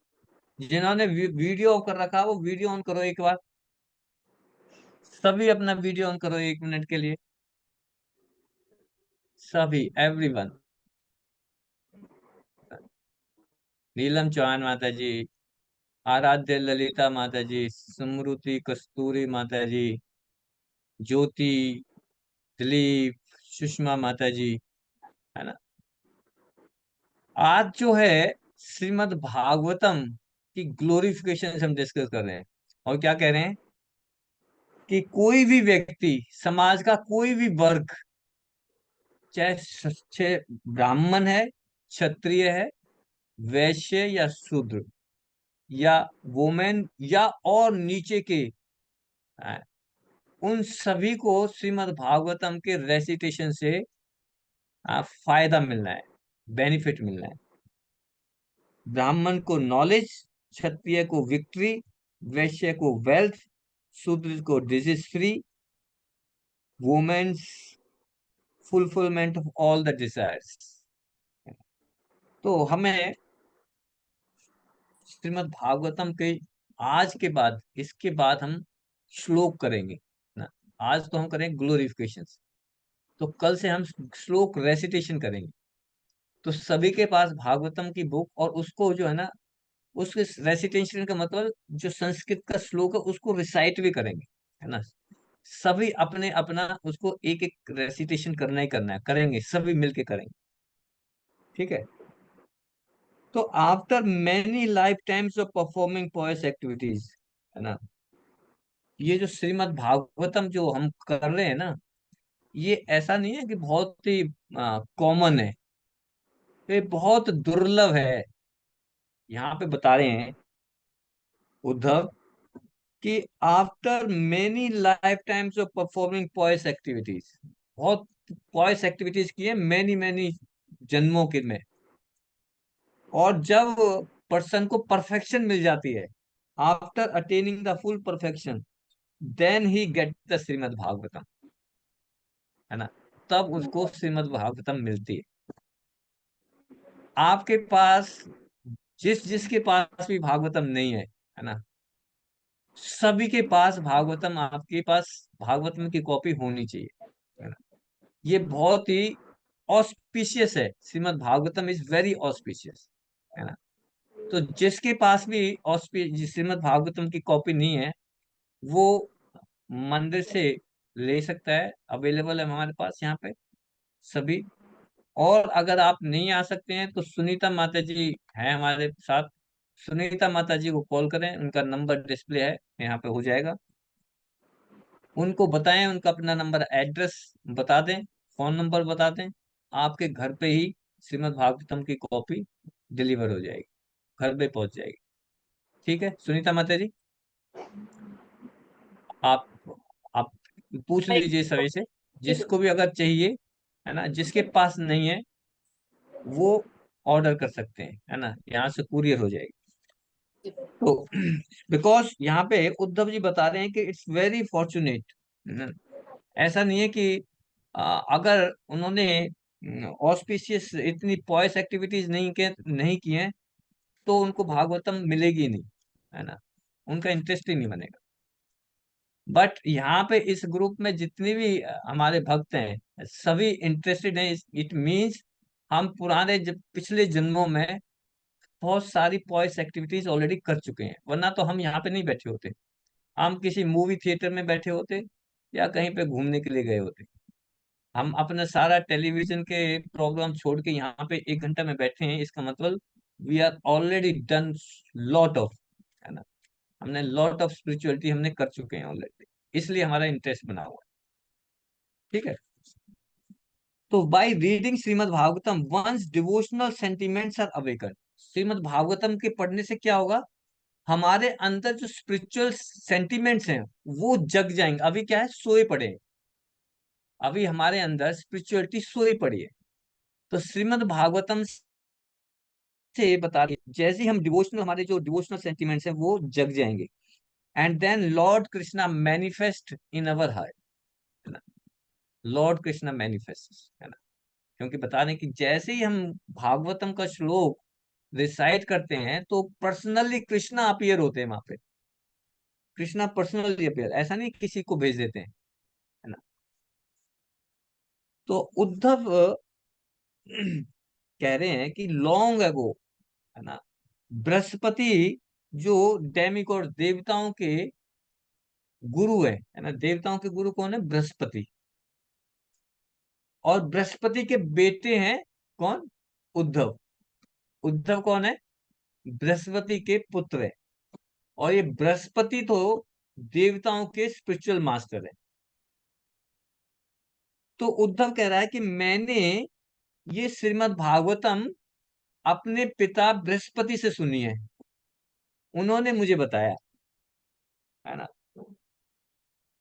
जिन्होंने वीडियो ऑन कर रखा, वो वीडियो ऑन करो एक बार। सभी अपना वीडियो ऑन करो 1 मिनट के लिए, सभी, एवरीवन। नीलम चौहान माता जी, आराध्य ललिता माता जी, स्मृति कस्तूरी माता जी, ज्योति, दिलीप, सुषमा माता जी, है ना। आज जो है श्रीमद् भागवतम की ग्लोरिफिकेशन हम डिस्कस कर रहे हैं। और क्या कह रहे हैं कि कोई भी व्यक्ति, समाज का कोई भी वर्ग, चाहे ब्राह्मण है, क्षत्रिय है, वैश्य या शूद्र या वोमेन या और नीचे के, आ, उन सभी को श्रीमद् भागवतम के रेसिटेशन से फायदा मिलना है, बेनिफिट मिलना है। ब्राह्मण को नॉलेज, क्षत्रिय को विक्ट्री, वैश्य को वेल्थ, शूद्र को disease free, women's fulfilment of all the desires. तो हमें श्रीमद् भागवतम के आज के बाद, इसके बाद हम श्लोक करेंगे ना। आज तो हम करेंगे ग्लोरिफिकेशन, तो कल से हम श्लोक रेसिटेशन करेंगे। तो सभी के पास भागवतम की बुक, और उसको जो है ना, उसके रेसिटेशन का मतलब जो संस्कृत का श्लोक है उसको रिसाइट भी करेंगे, है ना। सभी अपने अपना उसको एक एक रेसिटेशन करना ही करना है, करेंगे सभी मिलके करेंगे, ठीक है। तो after many lifetimes of performing pious activities, है ना, ये जो श्रीमद् भागवतम जो हम कर रहे हैं ना, ये ऐसा नहीं है कि बहुत ही कॉमन है, ये बहुत दुर्लभ है। यहाँ पे बता रहे हैं उद्धव कि after many lifetimes of performing pious activities, बहुत पॉयस एक्टिविटीज की है मैनी मैनी जन्मों के में, और जब पर्सन को परफेक्शन मिल जाती है, after attaining the full perfection, then he get the Shrimad Bhagavatam, है ना, तब उसको श्रीमद् भागवतम मिलती है। आपके पास जिसके पास भी भागवतम नहीं है ना, सभी के पास भागवतम, आपके पास भागवतम की कॉपी होनी चाहिए, है ना। ये बहुत ही ऑस्पिशियस है, Shrimad Bhagavatam is very auspicious, है ना। तो जिसके पास भी श्रीमद् भागवतम की कॉपी नहीं है, वो मंदिर से ले सकता है, अवेलेबल है हमारे पास यहाँ पे सभी। और अगर आप नहीं आ सकते हैं तो सुनीता माता जी हैं हमारे साथ, सुनीता माता जी को कॉल करें, उनका नंबर डिस्प्ले है यहाँ पे, हो जाएगा। उनको बताएं, उनका अपना नंबर, एड्रेस बता दें, फोन नंबर बता दें, आपके घर पे ही श्रीमद् भागवतम की कॉपी डिलीवर हो जाएगी, घर पे पहुंच जाएगी, ठीक है सुनीता माता जी। आप आप पूछ लीजिए सभी से, ठीक है। जिसको भी अगर चाहिए, है ना, जिसके पास नहीं है वो ऑर्डर कर सकते हैं, है ना, यहाँ से कुरियर हो जाएगी। तो बिकॉज यहाँ पे उद्धव जी बता रहे हैं कि इट्स वेरी फॉर्चुनेट, ऐसा नहीं है कि अगर उन्होंने ऑस्पिशियस इतनी पॉयस एक्टिविटीज नहीं की हैं तो उनको भागवतम मिलेगी नहीं, है ना, उनका इंटरेस्ट ही नहीं बनेगा। बट यहाँ पे इस ग्रुप में जितने भी हमारे भक्त हैं सभी इंटरेस्टेड हैं, इट मीन्स हम पिछले जन्मों में बहुत सारी पॉइस एक्टिविटीज ऑलरेडी कर चुके हैं, वरना तो हम यहाँ पे नहीं बैठे होते, हम किसी मूवी थिएटर में बैठे होते या कहीं पे घूमने के लिए गए होते। हम अपना सारा टेलीविजन के प्रोग्राम छोड़ के यहाँ पे 1 घंटा में बैठे हैं, इसका मतलब we are already done lot of, है ना, हमने लॉट ऑफ स्पिरिचुअलिटी हमने कर चुके हैं ऑलरेडी, इसलिए हमारा इंटरेस्ट बना हुआ है, ठीक है। तो by reading Shrimad Bhagavatam once devotional sentiments are awaken, Shrimad Bhagavatam के पढ़ने से क्या होगा, हमारे अंदर जो स्पिरिचुअल सेंटिमेंट्स हैं वो जग जाएंगे। अभी क्या है, सोए पड़े हैं, अभी हमारे अंदर स्पिरिचुअलिटी सोई पड़ी है। तो श्रीमद् भागवतम से बता रही जैसे ही हम डिवोशनल, हमारे जो डिवोशनल सेंटिमेंट्स हैं वो जग जाएंगे, and then Lord Krishna manifest in our heart, है ना, लॉर्ड कृष्णा मैनिफेस्ट, है ना। क्योंकि बता रहे हैं कि जैसे ही हम भागवतम का श्लोक रिसाइट करते हैं तो पर्सनली कृष्णा अपीयर होते हैं वहां पे, कृष्णा पर्सनली अपीयर, ऐसा नहीं किसी को भेज देते हैं, है ना। तो उद्धव कह रहे हैं कि लॉन्ग अगो, है ना, बृहस्पति जो डेमिगॉड देवताओं के गुरु है ना, देवताओं के गुरु कौन है, बृहस्पति, और बृहस्पति के बेटे हैं कौन, उद्धव। उद्धव कौन है, बृहस्पति के पुत्र है, और ये बृहस्पति तो देवताओं के स्पिरिचुअल मास्टर है। तो उद्धव कह रहा है कि मैंने ये श्रीमद् भागवतम अपने पिता बृहस्पति से सुनी है, उन्होंने मुझे बताया, है ना,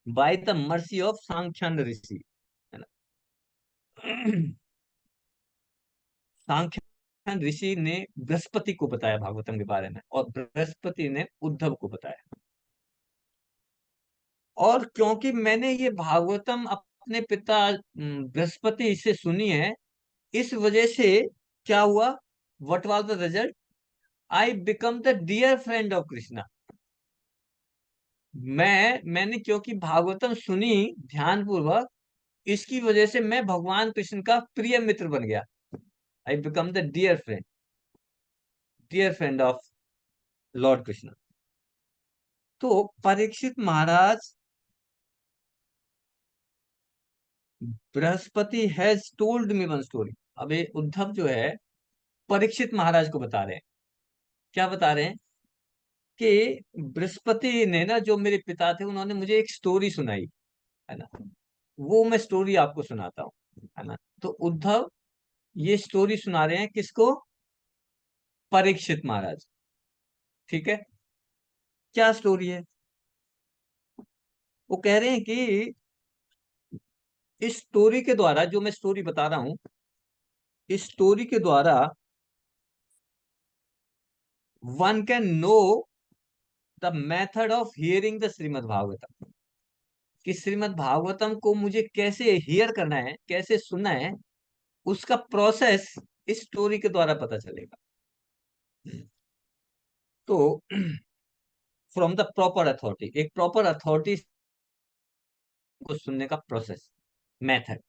बाय द मर्सी ऑफ सांख्यान ऋषि, है ना। सांख्य ऋषि ने बृहस्पति को बताया भागवतम के बारे में, और बृहस्पति ने उद्धव को बताया। और क्योंकि मैंने ये भागवतम अपने पिता बृहस्पति से सुनी है, इस वजह से क्या हुआ, what was the result, I become the dear friend of Krishna. मैंने क्योंकि भागवतम सुनी ध्यान पूर्वक, इसकी वजह से मैं भगवान कृष्ण का प्रिय मित्र बन गया। I become the dear friend of lord Krishna. तो Parikshit Maharaj, Brihaspati has told me one story. अब ये उद्धव जो है परीक्षित महाराज को बता रहे हैं, क्या बता रहे हैं कि बृहस्पति ने ना, जो मेरे पिता थे, उन्होंने मुझे एक स्टोरी सुनाई, है ना। वो मैं स्टोरी आपको सुनाता हूँ, है ना। तो उद्धव ये स्टोरी सुना रहे हैं किसको, परीक्षित महाराज। ठीक है, क्या स्टोरी है, वो कह रहे हैं कि इस स्टोरी के द्वारा, जो मैं स्टोरी बता रहा हूं, इस स्टोरी के द्वारा one can know the method of hearing the Shrimad Bhagavatam, कि श्रीमद् भागवतम को मुझे कैसे हियर करना है, कैसे सुनना है, उसका प्रोसेस इस स्टोरी के द्वारा पता चलेगा। तो फ्रॉम द प्रॉपर अथॉरिटी, एक प्रॉपर अथॉरिटी को सुनने का प्रोसेस, मेथड।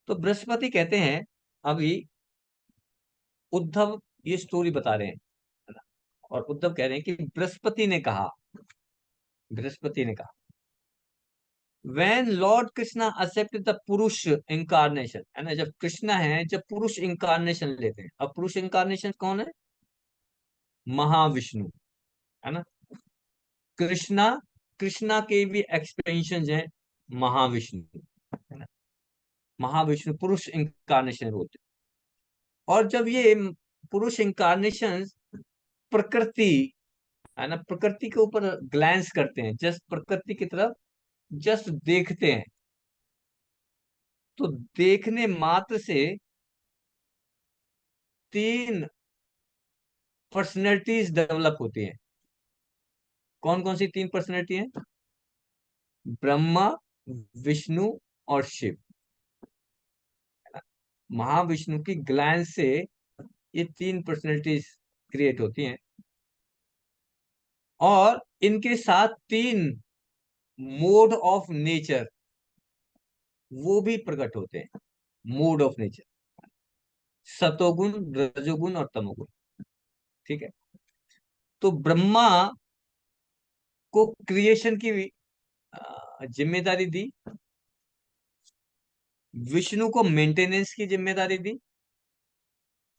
तो बृहस्पति कहते हैं, अभी उद्धव ये स्टोरी बता रहे हैं, है ना? और उद्धव कह रहे हैं कि बृहस्पति ने कहा, when Lord Krishna accept the Purusha incarnation, है ना, जब कृष्णा है, जब पुरुष इंकारनेशन लेते हैं। अब पुरुष इंकारनेशन कौन है, महाविष्णु, है ना। कृष्णा, कृष्णा के भी एक्सपेंशन है महाविष्णु, है ना। महाविष्णु पुरुष इंकारनेशन होते हैं। और जब ये पुरुष इंकारनेशन प्रकृति, है ना, प्रकृति के ऊपर ग्लैंस करते हैं, जस्ट प्रकृति की तरफ जस्ट देखते हैं, तो देखने मात्र से तीन पर्सनैलिटीज डेवलप होती हैं। कौन कौन सी तीन पर्सनैलिटी हैं, ब्रह्मा, विष्णु और शिव। महाविष्णु की ग्लैंस से ये तीन पर्सनैलिटीज क्रिएट होती हैं, और इनके साथ तीन मोड ऑफ नेचर वो भी प्रकट होते हैं। मोड ऑफ नेचर, सतोगुण, रजोगुण और तमोगुण। ठीक है, तो ब्रह्मा को क्रिएशन की जिम्मेदारी दी, विष्णु को मेंटेनेंस की जिम्मेदारी दी,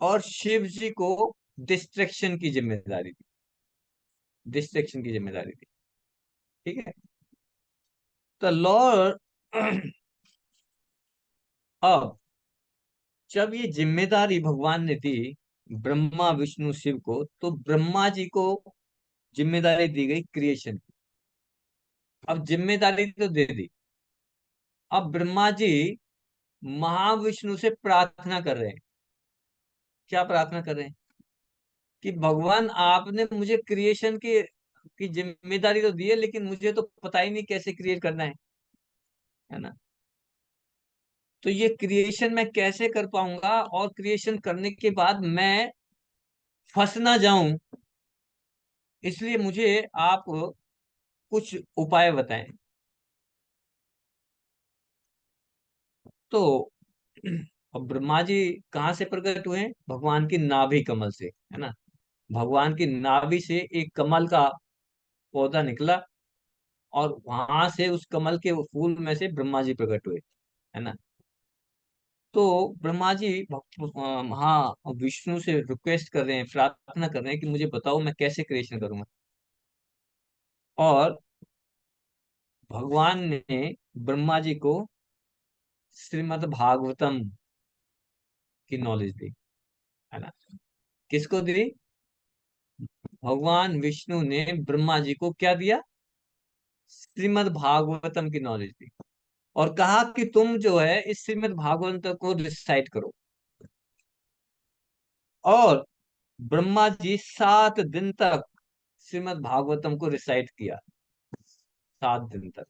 और शिव जी को डिस्ट्रक्शन की जिम्मेदारी दी, डिस्ट्रक्शन की जिम्मेदारी दी। ठीक है, तो लॉर्ड अब जब ये जिम्मेदारी भगवान ने दी ब्रह्मा, विष्णु, शिव को, तो ब्रह्मा जी को जिम्मेदारी दी गई क्रिएशन की। अब जिम्मेदारी तो दे दी, अब ब्रह्मा जी महाविष्णु से प्रार्थना कर रहे हैं। क्या प्रार्थना कर रहे हैं, कि भगवान आपने मुझे क्रिएशन की जिम्मेदारी तो दी है, लेकिन मुझे तो पता ही नहीं कैसे क्रिएट करना है ना। तो ये क्रिएशन मैं कैसे कर पाऊंगा, और क्रिएशन करने के बाद मैं फंस ना जाऊं, इसलिए मुझे आप कुछ उपाय बताएं। तो अब ब्रह्मा जी कहाँ से प्रकट हुए, भगवान की नाभि कमल से, है ना। भगवान की नाभि से एक कमल का पौधा निकला, और वहां से उस कमल के फूल में से ब्रह्मा जी प्रकट हुए, है ना। तो ब्रह्मा जी हाँ विष्णु से रिक्वेस्ट कर रहे हैं, प्रार्थना कर रहे हैं कि मुझे बताओ मैं कैसे क्रिएशन करूंगा। और भगवान ने ब्रह्मा जी को श्रीमद् भागवतम की नॉलेज दी, है ना। किसको दी, भगवान विष्णु ने ब्रह्मा जी को क्या दिया, श्रीमद् भागवतम की नॉलेज दी, और कहा कि तुम जो है इस श्रीमद् भागवतम को रिसाइट करो। और ब्रह्मा जी 7 दिन तक श्रीमद् भागवतम को रिसाइट किया, 7 दिन तक।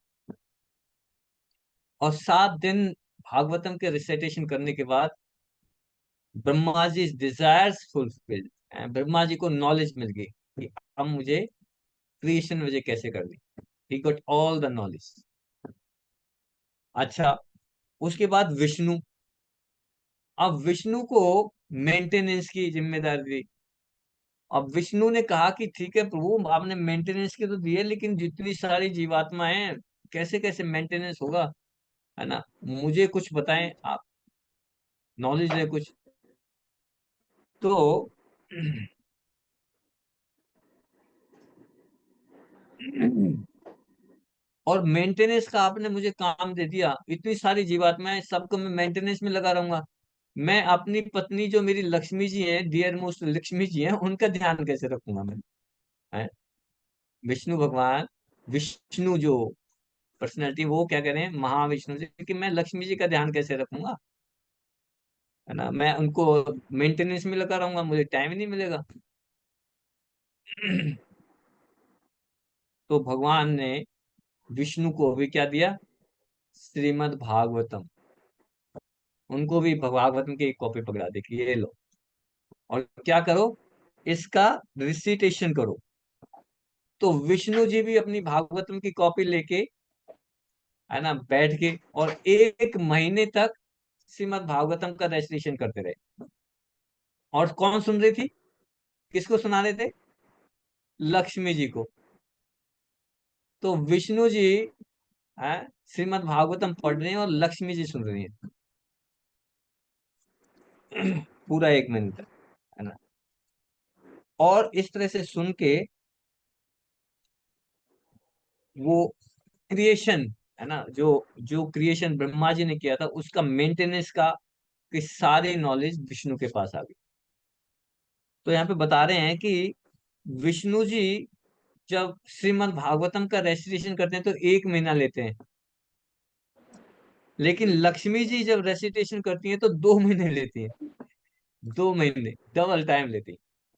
और 7 दिन भागवतम के रिसाइटेशन करने के बाद ब्रह्मा जी डिजायर्स फुलफिल्ड, ब्रह्मा जी को नॉलेज मिल गई कि अब मुझे क्रिएशन मुझे कैसे करनी। He got all the knowledge. अच्छा, उसके बाद विष्णु। अब विष्णु को मेंटेनेंस की जिम्मेदारी दी। अब विष्णु ने कहा कि ठीक है प्रभु, आपने मेंटेनेंस की तो दी है, लेकिन जितनी सारी जीवात्मा हैं, कैसे कैसे मेंटेनेंस होगा, है ना, मुझे कुछ बताएं आप, नॉलेज है कुछ। तो और मेंटेनेंस का आपने मुझे काम दे दिया, इतनी सारी जीवात्माएं, सबको मैं मेंटेनेंस में लगा रहूंगा। मैं अपनी पत्नी जो मेरी लक्ष्मी जी हैं, डियर मोस्ट लक्ष्मी जी हैं, उनका ध्यान कैसे रखूंगा मैं? हैं? विष्णु भगवान, विष्णु जो पर्सनैलिटी, वो क्या कह रहे हैं महाविष्णु जी कि मैं लक्ष्मी जी का ध्यान कैसे रखूंगा, है ना, मैं उनको मेंटेनेंस में लगा रहूंगा, मुझे टाइम ही नहीं मिलेगा। तो भगवान ने विष्णु को भी क्या दिया? श्रीमद् भागवतम। उनको भी भागवतम की एक कॉपी पकड़ा दी कि ये लो, और क्या करो, इसका रिसिटेशन करो। तो विष्णु जी भी अपनी भागवतम की कॉपी लेके, है ना, बैठ के और 1 महीने तक श्रीमद् भागवतम का रेसिटेशन करते रहे। और कौन सुन रही थी, किसको सुना रहे थे? लक्ष्मी जी को। तो विष्णु जी है श्रीमद् भागवतम पढ़ रहे हैं और लक्ष्मी जी सुन रही हैं। पूरा 1 महीने तक, है ना। और इस तरह से सुन के वो क्रिएशन, है ना, जो जो क्रिएशन ब्रह्मा जी ने किया था उसका मेंटेनेंस का की सारी नॉलेज विष्णु के पास आ गई। तो यहाँ पे बता रहे हैं कि विष्णु जी जब श्रीमद् भागवतम का रेसिटेशन करते हैं तो 1 महीना लेते हैं, लेकिन लक्ष्मी जी जब रेसिटेशन करती हैं तो 2 महीने लेती हैं। 2 महीने डबल टाइम लेती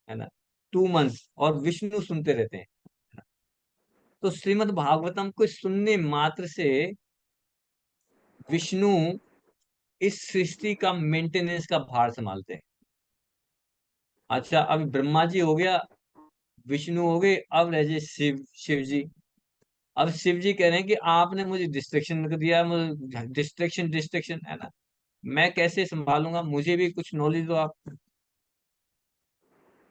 है ना, 2 मंथ्स, और विष्णु सुनते रहते हैं। तो श्रीमद् भागवतम को सुनने मात्र से विष्णु इस सृष्टि का मेंटेनेंस का भार संभालते हैं। अच्छा, अब ब्रह्मा जी हो गया, विष्णु हो गए, अब रह जाए शिव, शिव जी। अब शिव जी कह रहे हैं कि आपने मुझे डिस्ट्रैक्शन कर दिया, मुझे डिस्ट्रैक्शन डिस्ट्रैक्शन, है ना, मैं कैसे संभालूंगा, मुझे भी कुछ नॉलेज दो आप।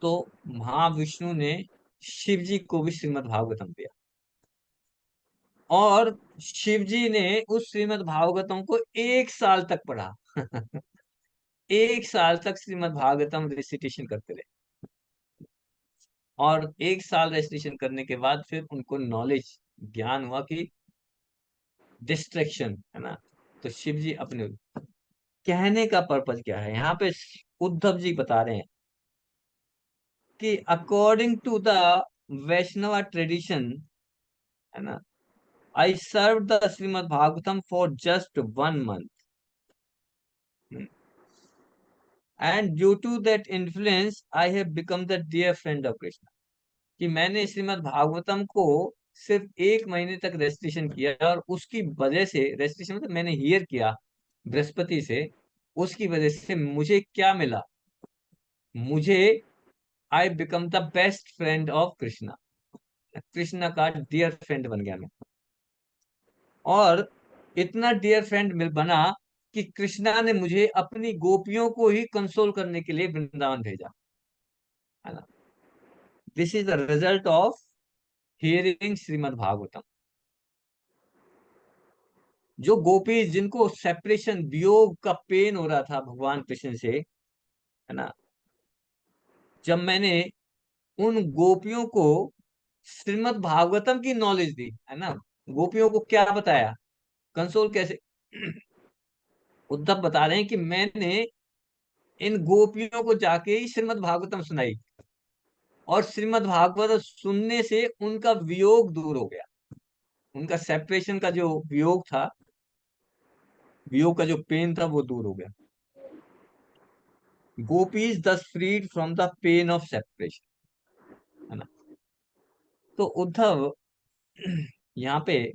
तो महाविष्णु ने शिव जी को भी श्रीमद् भागवतम दिया, और शिव जी ने उस श्रीमद् भागवतम को 1 साल तक पढ़ा। 1 साल तक श्रीमद् भागवतम रेसिटेशन करते रहे, और 1 साल रेसिटेशन करने के बाद फिर उनको नॉलेज, ज्ञान हुआ कि डिस्ट्रैक्शन, है ना। तो शिव जी अपने कहने का पर्पज क्या है यहाँ पे, उद्धव जी बता रहे हैं कि according to the Vaishnava tradition, है ना, I serve the Shrimad Bhagavatam for just 1 month, and due to that influence I have become the dear friend of Krishna. कि मैंने श्रीमद् भागवतम को सिर्फ 1 महीने तक रेजिस्ट्रेशन किया, और उसकी वजह से, रेजिस्ट्रेशन मतलब मैंने हियर किया बृहस्पति से, उसकी वजह से मुझे क्या मिला, मुझे आई become the best friend of Krishna, Krishna का डियर फ्रेंड बन गया मैं। और इतना डियर फ्रेंड मिल बना कि कृष्णा ने मुझे अपनी गोपियों को ही कंसोल करने के लिए वृंदावन भेजा, है ना। This is the result of hearing Shrimad Bhagavatam. जो गोपी जिनको सेपरेशन, वियोग का पेन हो रहा था भगवान कृष्ण से, है ना, जब मैंने उन गोपियों को श्रीमद् भागवतम की नॉलेज दी, है ना, गोपियों को क्या बताया, कंसोल कैसे, उद्धव बता रहे हैं कि मैंने इन गोपियों को जाके ही श्रीमद् भागवतम सुनाई, और श्रीमद् भागवत सुनने से उनका वियोग दूर हो गया, उनका सेपरेशन का जो वियोग था, वियोग का जो पेन था वो दूर हो गया। Gopis thus freed from the pain of separation, है ना। तो उद्धव यहाँ पे,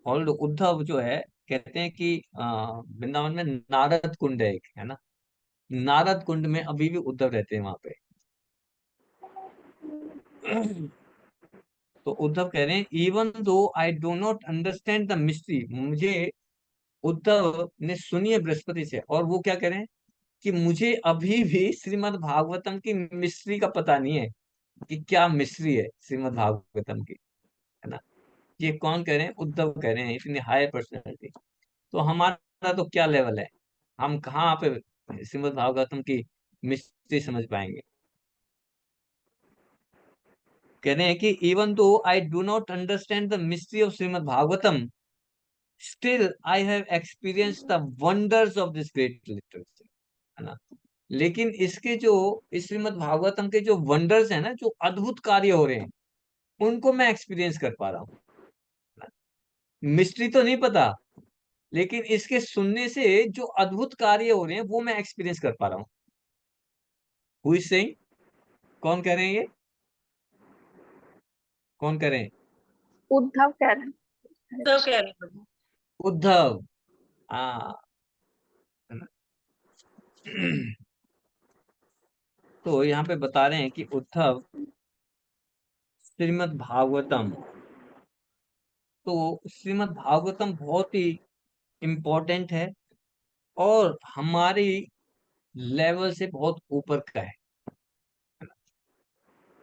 और उद्धव जो है, कहते हैं कि वृंदावन में नारद कुंड है एक, है ना। नारद कुंड में अभी भी उद्धव रहते हैं वहां पे। तो उद्धव कह रहे हैं, even though I do not understand the mystery, मुझे, उद्धव ने सुनी है बृहस्पति से, और वो क्या कह रहे हैं कि मुझे अभी भी श्रीमद् भागवतम की मिस्ट्री का पता नहीं है, कि क्या मिस्ट्री है श्रीमद् भागवतम की, है ना। ये कौन कह रहे हैं? उद्धव कह रहे हैं, इतनी हाई पर्सनैलिटी। तो हमारा तो क्या लेवल है, हम कहाँ पे श्रीमद् भागवतम की मिस्ट्री समझ पाएंगे। कह रहे हैं कि even though I do not understand the mystery of Shrimad Bhagavatam, still I have experience the wonders of this great literature, है ना। लेकिन इसके जो, इस श्रीमद् भागवतम के जो वंडर्स है ना, जो अद्भुत कार्य हो रहे हैं, उनको मैं एक्सपीरियंस कर पा रहा हूँ। मिस्ट्री तो नहीं पता, लेकिन इसके सुनने से जो अद्भुत कार्य हो रहे हैं वो मैं एक्सपीरियंस कर पा रहा हूँ। Who is saying? कौन कह रहे हैं ये? कौन कह रहे हैं? उद्धव कह रहे हैं। हरे सब कृष्ण। कह रहे हैं प्रभु। उद्धव। हाँ, है ना। तो यहाँ पे बता रहे हैं कि उद्धव, श्रीमद् भागवतम, तो श्रीमद् भागवतम बहुत ही इम्पोर्टेंट है, और हमारी लेवल से बहुत ऊपर का है।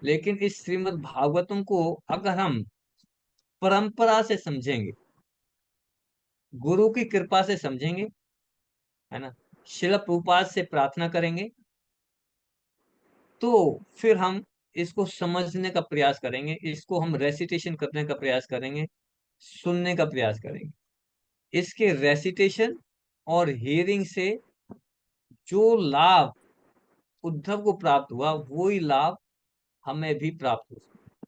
लेकिन इस श्रीमद् भागवतम को अगर हम परंपरा से समझेंगे, गुरु की कृपा से समझेंगे, है ना, शिल प्रभुपाद से प्रार्थना करेंगे, तो फिर हम इसको समझने का प्रयास करेंगे, इसको हम रेसिटेशन करने का प्रयास करेंगे, सुनने का प्रयास करेंगे। इसके रेसिटेशन और हियरिंग से जो लाभ उद्धव को प्राप्त हुआ, वो ही लाभ हमें भी प्राप्त हो सकता है।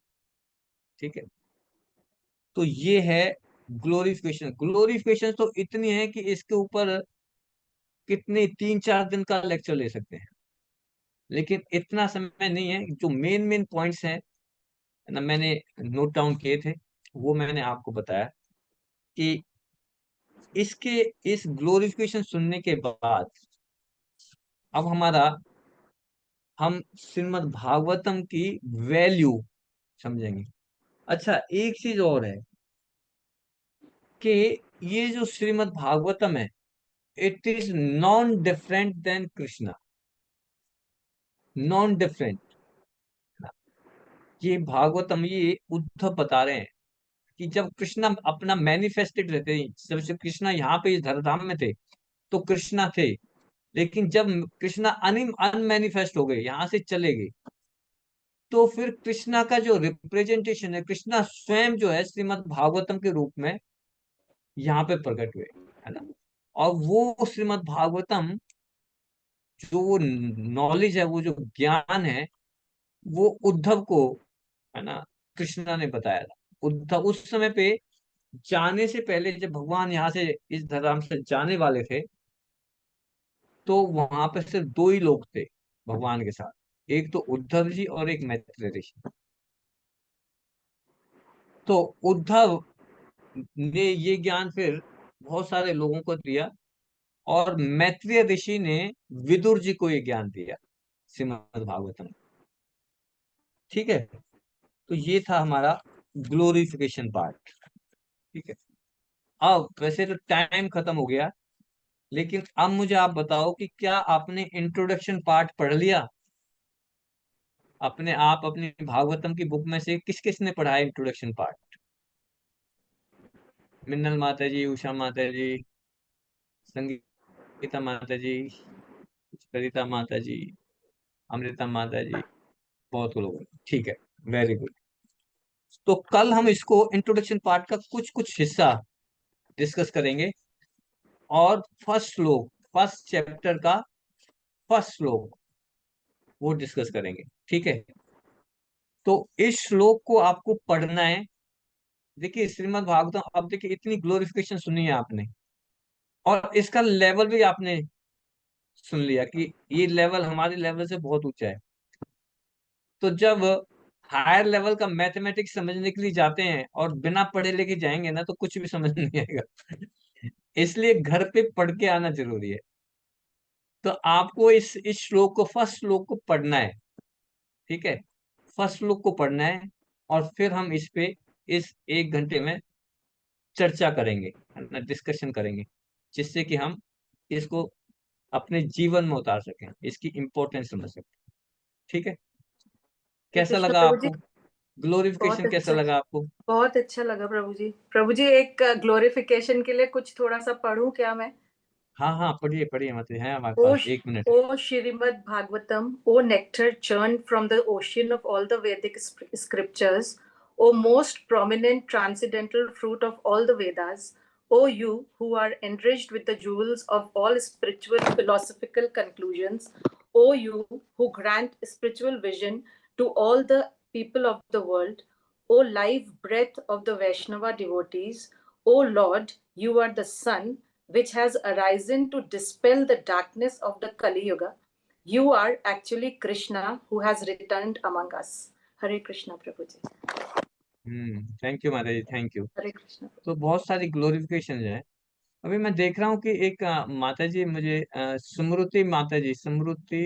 ठीक है। तो ये है ग्लोरिफिकेशन। ग्लोरिफिकेशन तो इतनी है कि इसके ऊपर कितने 3-4 दिन का लेक्चर ले सकते हैं, लेकिन इतना समय नहीं है। जो मेन मेन पॉइंट्स हैं ना, मैंने नोट डाउन किए थे, वो मैंने आपको बताया कि इसके, इस ग्लोरिफिकेशन सुनने के बाद अब हमारा, हम श्रीमद् भागवतम की वैल्यू समझेंगे। अच्छा, एक चीज और है कि ये जो श्रीमद् भागवतम है, it is non different than Krishna. Non different. ये भागवतम, ये उद्धव बता रहे हैं कि जब कृष्णा अपना मैनिफेस्टेड रहते हैं, जब से कृष्णा यहाँ पे इस धराधाम में थे तो कृष्णा थे, लेकिन जब कृष्णा अनमैनिफेस्ट हो गए, यहाँ से चले गए, तो फिर कृष्णा का जो रिप्रेजेंटेशन है, कृष्णा स्वयं जो है श्रीमद् भागवतम के रूप में यहाँ पे प्रकट हुए, है ना। और वो श्रीमद् भागवतम, जो वो नॉलेज है, वो जो ज्ञान है, वो उद्धव को, है ना, कृष्णा ने बताया था। उद्धव उस समय पे जाने से पहले, जब भगवान यहाँ से इस धराधाम से जाने वाले थे, तो वहां पे सिर्फ दो ही लोग थे भगवान के साथ, एक तो उद्धव जी और एक मैत्रेय ऋषि। तो उद्धव ने ये ज्ञान फिर बहुत सारे लोगों को दिया, और मैत्रेय ऋषि ने विदुर जी को ये ज्ञान दिया, श्रीमद् भागवतम। ठीक है। तो ये था हमारा ग्लोरिफिकेशन पार्ट। ठीक है। अब वैसे तो टाइम खत्म हो गया, लेकिन अब मुझे आप बताओ कि क्या आपने इंट्रोडक्शन पार्ट पढ़ लिया? अपने आप अपनी भागवतम की बुक में से किस किस ने पढ़ा है इंट्रोडक्शन पार्ट? मिन्नल माता जी, उषा माता जी, संगीता माता जी, सरिता माता जी, अमृता माता जी, बहुत लोग। ठीक है, वेरी गुड। तो कल हम इसको इंट्रोडक्शन पार्ट का कुछ कुछ हिस्सा डिस्कस करेंगे, और फर्स्ट श्लोक, फर्स्ट चैप्टर का फर्स्ट श्लोक, वो डिस्कस करेंगे। ठीक है। तो इस श्लोक को आपको पढ़ना है। देखिए श्रीमद् भागवतम, अब देखिए इतनी ग्लोरिफिकेशन सुनी है आपने, और इसका लेवल भी आपने सुन लिया कि ये लेवल हमारे लेवल से बहुत ऊंचा है। तो जब हायर लेवल का मैथमेटिक्स समझने के लिए जाते हैं और बिना पढ़े लिखे जाएंगे ना, तो कुछ भी समझ नहीं आएगा। इसलिए घर पे पढ़ के आना जरूरी है। तो आपको इस श्लोक को, फर्स्ट श्लोक को पढ़ना है। ठीक है, फर्स्ट श्लोक को पढ़ना है, और फिर हम इस पे इस 1 घंटे में चर्चा करेंगे, डिस्कशन करेंगे, जिससे कि हम इसको अपने जीवन में उतार सकें, इसकी इम्पोर्टेंस समझ सकें। ठीक है, हरे कैसा कृष्ण लगा प्रभु जी। आपको? बहुत ग्लोरिफिकेशन कैसा अच्छा, लगा आपको? बहुत अच्छा लगा प्रभु जी। प्रभु जी, एक ग्लोरिफिकेशन के लिए कुछ थोड़ा सा पढ़ूं क्या मैं? हाँ हाँ, पढ़िए पढ़िए, मतलब है हमारे O, pass 1 minute. O Shrimad Bhagavatam, O nectar churned from the ocean of all the Vedic scriptures, O most prominent transcendental fruit of all the Vedas, O you who are enriched with the jewels of all spiritual philosophical conclusions, O you who grant spiritual vision to all the people of the world, O live breath of the Vaishnava devotees, O Lord, you are the sun which has arisen to dispel the darkness of the Kali Yuga. You are actually Krishna who has returned among us. Hare Krishna, Prabhuji. Thank you माता जी, थैंक यू। Hare Krishna. तो बहुत सारी ग्लोरिफिकेशन है। अभी मैं देख रहा हूँ कि एक माता जी मुझे, स्मृति माता जी, स्मृति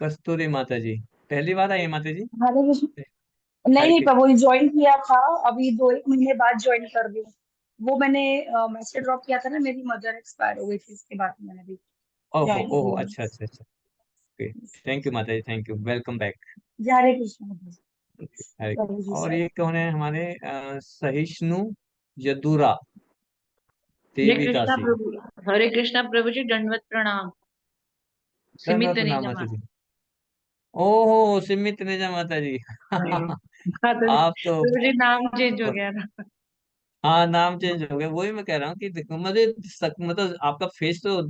कस्तूरी माता जी, पहली बार आई है माता जी? हरे कृष्ण। नहीं हरे नहीं कृष्ण। प्रभु, ज्वाइन किया था अभी 2 1 महीने बाद ज्वाइन कर दी हूँ। वो मैंने मैसेज ड्रॉप किया था ना, मेरी मदर एक्सपायर हो गई थी, इसके बाद मैंने भी ओहो ज्वाइन ओहो, किया। अच्छा अच्छा अच्छा। ओके, थैंक यू माता जी, थैंक यू, वेलकम बैक। जय हरे कृष्ण प्रभु जी। हरे प्रभु जी कृष्ण। और सर। ये कौन है हमारे? सहिष्णु यदुरा हरे देवी कृष्णा दासी। प्रभु। हरे कृष्णा प्रभु जी, दंडवत प्रणाम। धन्यवाद सीमित नहीं प्रणाम माता जमा। जी। ओहो, सिमित नेजा माता जी। माता जी, आप तो, प्रभु जी नाम चेंज हो गया ना। हाँ नाम चेंज हो गया, वही मैं कह रहा हूँ कि देखो, मुझे मतलब आपका फेस तो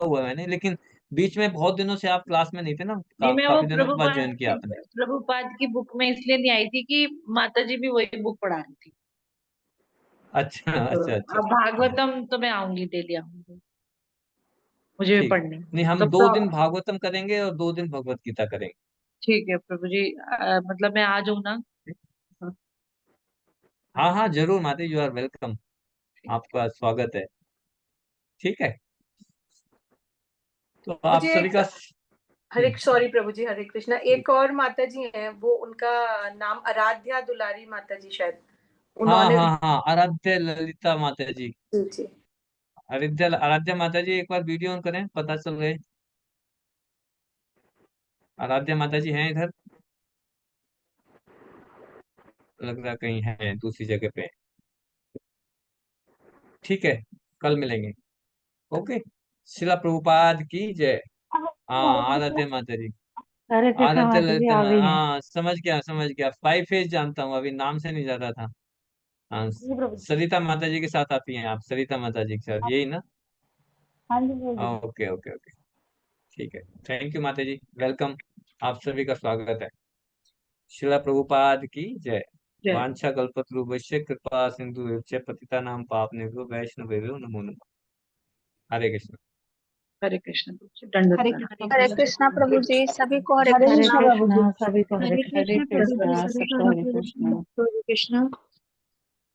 हुआ मैंने, लेकिन बीच में बहुत दिनों से आप क्लास में नहीं थे ना, नहीं, मैं वो काफी दिनों के बाद ज्वाइन किया आपने। प्रभुपाद की बुक में इसलिए नहीं आई थी कि माता जी भी वही बुक पढ़ा रही थी। अच्छा तो अच्छा अच्छा। अब भागवतम तो मैं आऊंगी, डेली आऊंगी, मुझे भी ठीक, पढ़नी है। नहीं हम तो 2 दिन भागवतम करेंगे और 2 दिन भगवत गीता करेंगे। ठीक है प्रभु जी, मतलब मैं आ जाऊँ ना? हाँ, हाँ हाँ जरूर माता, यू आर वेलकम, ठीक। आपका स्वागत है। ठीक है, तो आप मुझे सभी एक का हरे सॉरी प्रभु जी, हरे कृष्णा। एक और माता जी हैं, वो उनका नाम आराध्या दुलारी माता जी शायद, हाँ उन्होंने भी। हाँ हाँ, आराध्य ललिता माता जी। जी जी। आराध्य माता जी, एक बार वीडियो ऑन करें, पता चल रहे। आराध्य माता जी हैं इधर? लग रहा कहीं है दूसरी जगह पे। ठीक है, कल मिलेंगे। ओके, शिला प्रभुपाद की जय। हाँ, आराध्य माता जी। हरे कृष्ण आराध्य माता जी ललिता आ गई हैं। हाँ समझ गया समझ गया, 5 फेज जानता हूँ, अभी नाम से नहीं जाता था। हाँ, जी प्रभु जी। सरिता माता जी के साथ आती हैं आप, सरिता माता जी के साथ, यही ना? हाँ जी प्रभु जी। ओके ओके ओके, ठीक है। थैंक यू माता जी, वेलकम, आप सभी का स्वागत है। शिला प्रभुपाद की जय। जय। वांछा कल्पतरुभ्यश्च कृपा सिंधु पतिता नाम पापनेभ्यो वैष्णवेभ्यो नमो नमः। हरे कृष्ण। हरे कृष्ण प्रभु जी, दंडवत हरे प्रणाम। कृष्ण हरे प्रभु जी। कृष्णा प्रभु जी, सभी को हरे हरे कृष्णा। कृष्ण प्रभु जी। सभी को हरे हरे कृष्णा, कृष्ण प्रभु जी, सबको हरे सभी को कृष्णा। हरे कृष्ण।